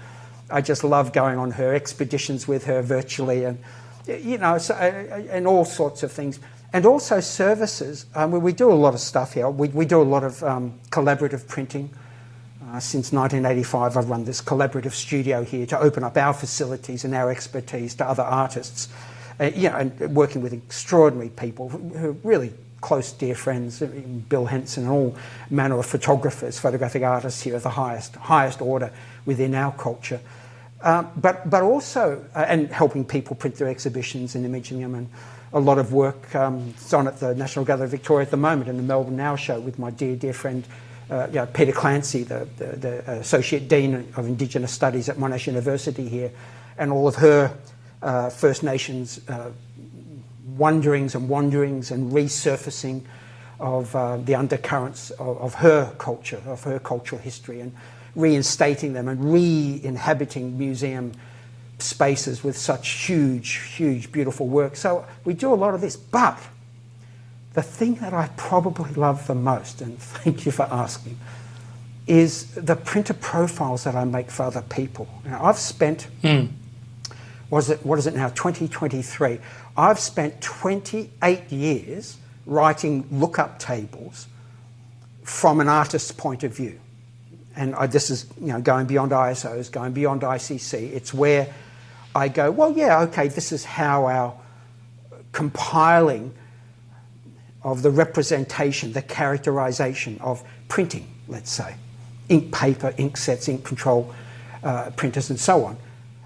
I just love going on her expeditions with her virtually, and and all sorts of things. And also services. We do a lot of stuff here. We do a lot of collaborative printing. Since 1985, I've run this collaborative studio here to open up our facilities and our expertise to other artists. And working with extraordinary people who are really close, dear friends, Bill Henson and all manner of photographers, photographic artists here of the highest order within our culture. But also, and helping people print their exhibitions and imaging them, and a lot of work. It's on at the National Gallery of Victoria at the moment in the Melbourne Now show with my dear friend Peter Clancy, the Associate Dean of Indigenous Studies at Monash University here, and all of her First Nations wanderings and resurfacing of the undercurrents of her culture, of her cultural history, and reinstating them and re-inhabiting museum spaces with such huge, beautiful work. So we do a lot of this. But the thing that I probably love the most, and thank you for asking, is the printer profiles that I make for other people. Now, I've spent, what is it now, 2023. I've spent 28 years writing lookup tables from an artist's point of view. And this is, going beyond ISOs, going beyond ICC. It's where I go, well, yeah, okay, this is how our compiling of the representation, the characterization of printing, let's say, ink paper, ink sets, ink control printers and so on,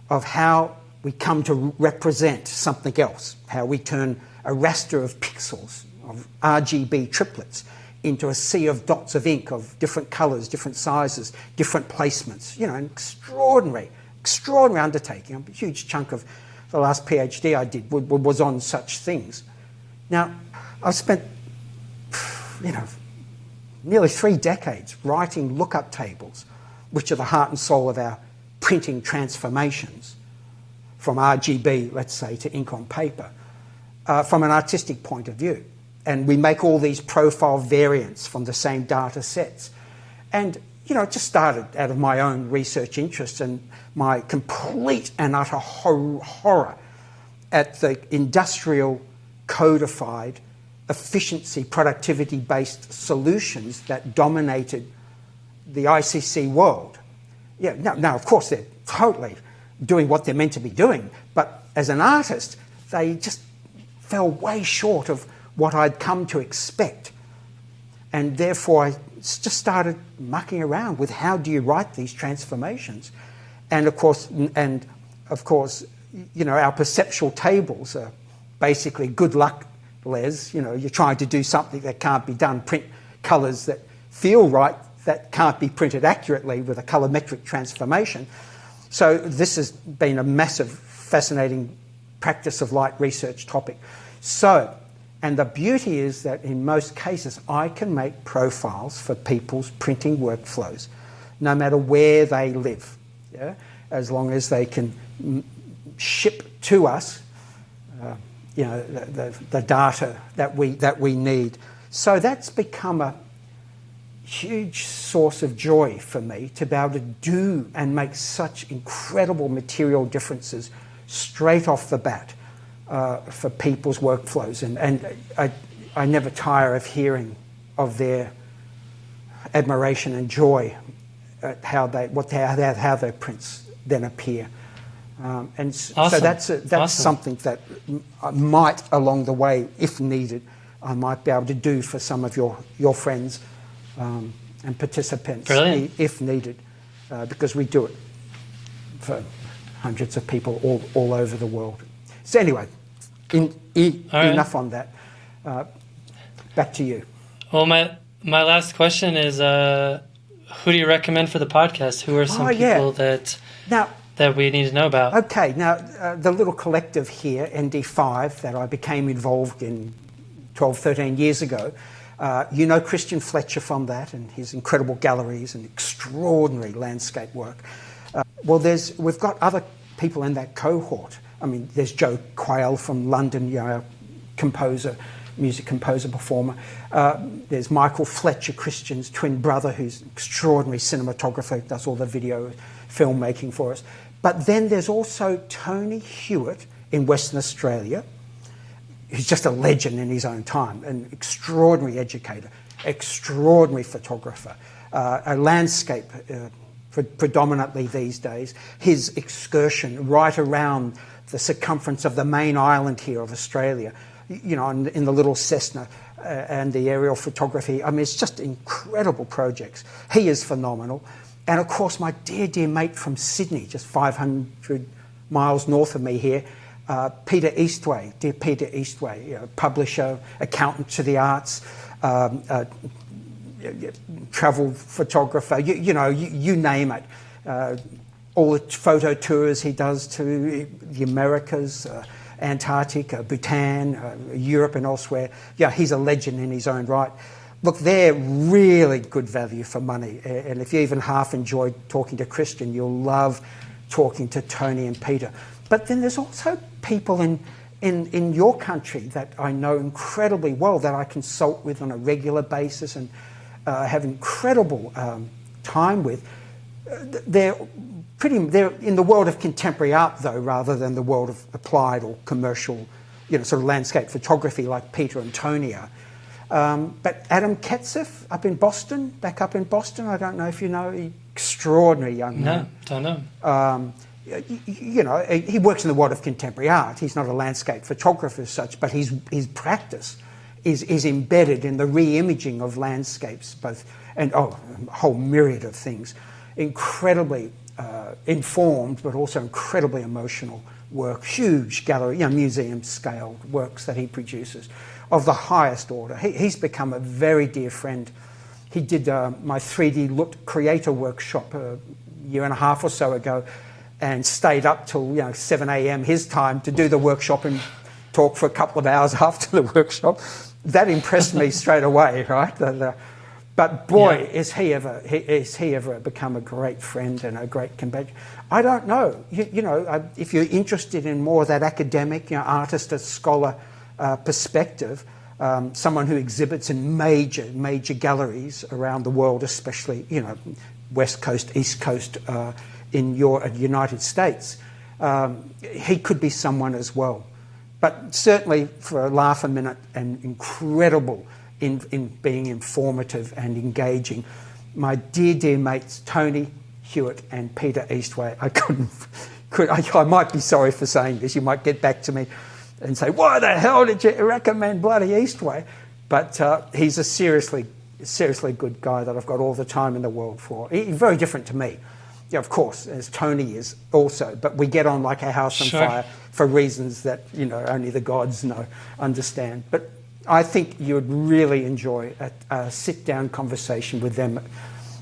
of how we come to represent something else, how we turn a raster of pixels, of RGB triplets, into a sea of dots of ink of different colours, different sizes, different placements. An extraordinary undertaking. A huge chunk of the last PhD I did was on such things. Now, I've spent, nearly 3 decades writing lookup tables, which are the heart and soul of our printing transformations, from RGB, let's say, to ink on paper, from an artistic point of view. And we make all these profile variants from the same data sets. And, it just started out of my own research interest and my complete and utter horror at the industrial, codified, efficiency, productivity-based solutions that dominated the ICC world. Yeah, now, of course, they're totally doing what they're meant to be doing, but as an artist, they just fell way short of what I'd come to expect. And therefore, I just started mucking around with how do you write these transformations. And of course, our perceptual tables are basically good luck, Les. You're trying to do something that can't be done, print colours that feel right, that can't be printed accurately with a colorimetric transformation. So this has been a massive, fascinating practice of light research topic. So, and the beauty is that in most cases, I can make profiles for people's printing workflows, no matter where they live, as long as they can ship to us, the data that we need. So that's become a huge source of joy for me to be able to do and make such incredible material differences straight off the bat. For people's workflows, and I never tire of hearing of their admiration and joy at how their prints then appear, and awesome. So that's awesome. Something that I might along the way, if needed, I might be able to do for some of your friends and participants. Brilliant. If needed, because we do it for hundreds of people all over the world. So anyway. Enough on that. Back to you. Well, my last question is, who do you recommend for the podcast? Who are some people that we need to know about? Okay, now the little collective here, ND5, that I became involved in 12, 13 years ago, Christian Fletcher from that and his incredible galleries and extraordinary landscape work. We've got other people in that cohort. I mean, there's Joe Quayle from London, music composer, performer. There's Michael Fletcher, Christian's twin brother, who's an extraordinary cinematographer, does all the video filmmaking for us. But then there's also Tony Hewitt in Western Australia, who's just a legend in his own time, an extraordinary educator, extraordinary photographer, a landscape predominantly these days. His excursion right around the circumference of the main island here of Australia, in the little Cessna and the aerial photography. I mean, it's just incredible projects. He is phenomenal. And of course, my dear mate from Sydney, just 500 miles north of me here, Peter Eastway, dear Peter Eastway, publisher, accountant to the arts, travel photographer, you name it. All the photo tours he does to the Americas, Antarctica, Bhutan, Europe and elsewhere. Yeah, he's a legend in his own right. Look, they're really good value for money. And if you even half enjoyed talking to Christian, you'll love talking to Tony and Peter. But then there's also people in your country that I know incredibly well, that I consult with on a regular basis and have incredible time with. They're in the world of contemporary art, though, rather than the world of applied or commercial, sort of landscape photography like Peter and Tony are. But Adam Ketzeff back up in Boston, I don't know if you know, extraordinary young man. No, don't know. He works in the world of contemporary art. He's not a landscape photographer as such, but his practice is embedded in the re-imaging of landscapes, and a whole myriad of things. Incredibly informed, but also incredibly emotional work. Huge gallery, museum scale works that he produces of the highest order. He's become a very dear friend. He did my 3D Look Creator workshop a year and a half or so ago, and stayed up till 7 a.m. his time to do the workshop and talk for a couple of hours after the workshop. That impressed me straight away, right? But boy, is he ever become a great friend and a great companion. I don't know. If you're interested in more of that academic, artist, scholar perspective, someone who exhibits in major galleries around the world, especially West Coast, East Coast, in your United States, he could be someone as well. But certainly for a laugh a minute and incredible in being informative and engaging. My dear mates, Tony Hewitt and Peter Eastway, I might be sorry for saying this. You might get back to me and say, why the hell did you recommend bloody Eastway? But he's a seriously good guy that I've got all the time in the world for. He's very different to me. Yeah, of course, as Tony is also, but we get on like a house on fire for reasons that, only the gods understand. But I think you would really enjoy a sit-down conversation with them,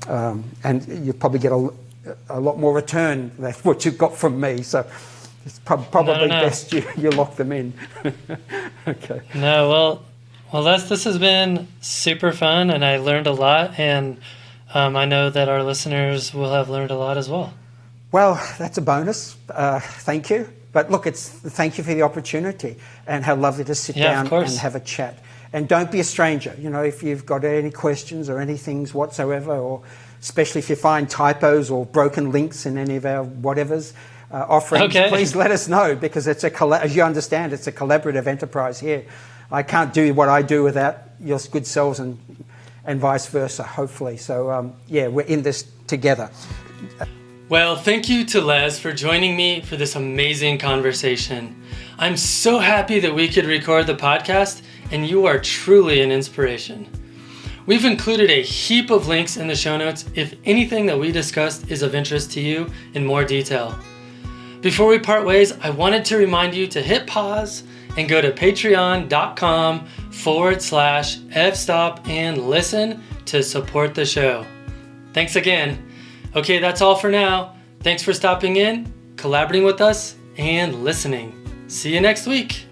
and you'll probably get a lot more return than what you got from me. So it's probably best you lock them in. Okay. No, well, this has been super fun, and I learned a lot, and I know that our listeners will have learned a lot as well. Well, that's a bonus. Thank you. But look, thank you for the opportunity, and how lovely to sit down and have a chat. And don't be a stranger. If you've got any questions or anything whatsoever, or especially if you find typos or broken links in any of our whatevers offerings, please let us know, because it's as you understand, it's a collaborative enterprise here. I can't do what I do without your good selves, and vice versa, hopefully. So, we're in this together. Well, thank you to Les for joining me for this amazing conversation. I'm so happy that we could record the podcast, and you are truly an inspiration. We've included a heap of links in the show notes if anything that we discussed is of interest to you in more detail. Before we part ways, I wanted to remind you to hit pause and go to patreon.com/fstop and listen to support the show. Thanks again. Okay, that's all for now. Thanks for stopping in, collaborating with us, and listening. See you next week.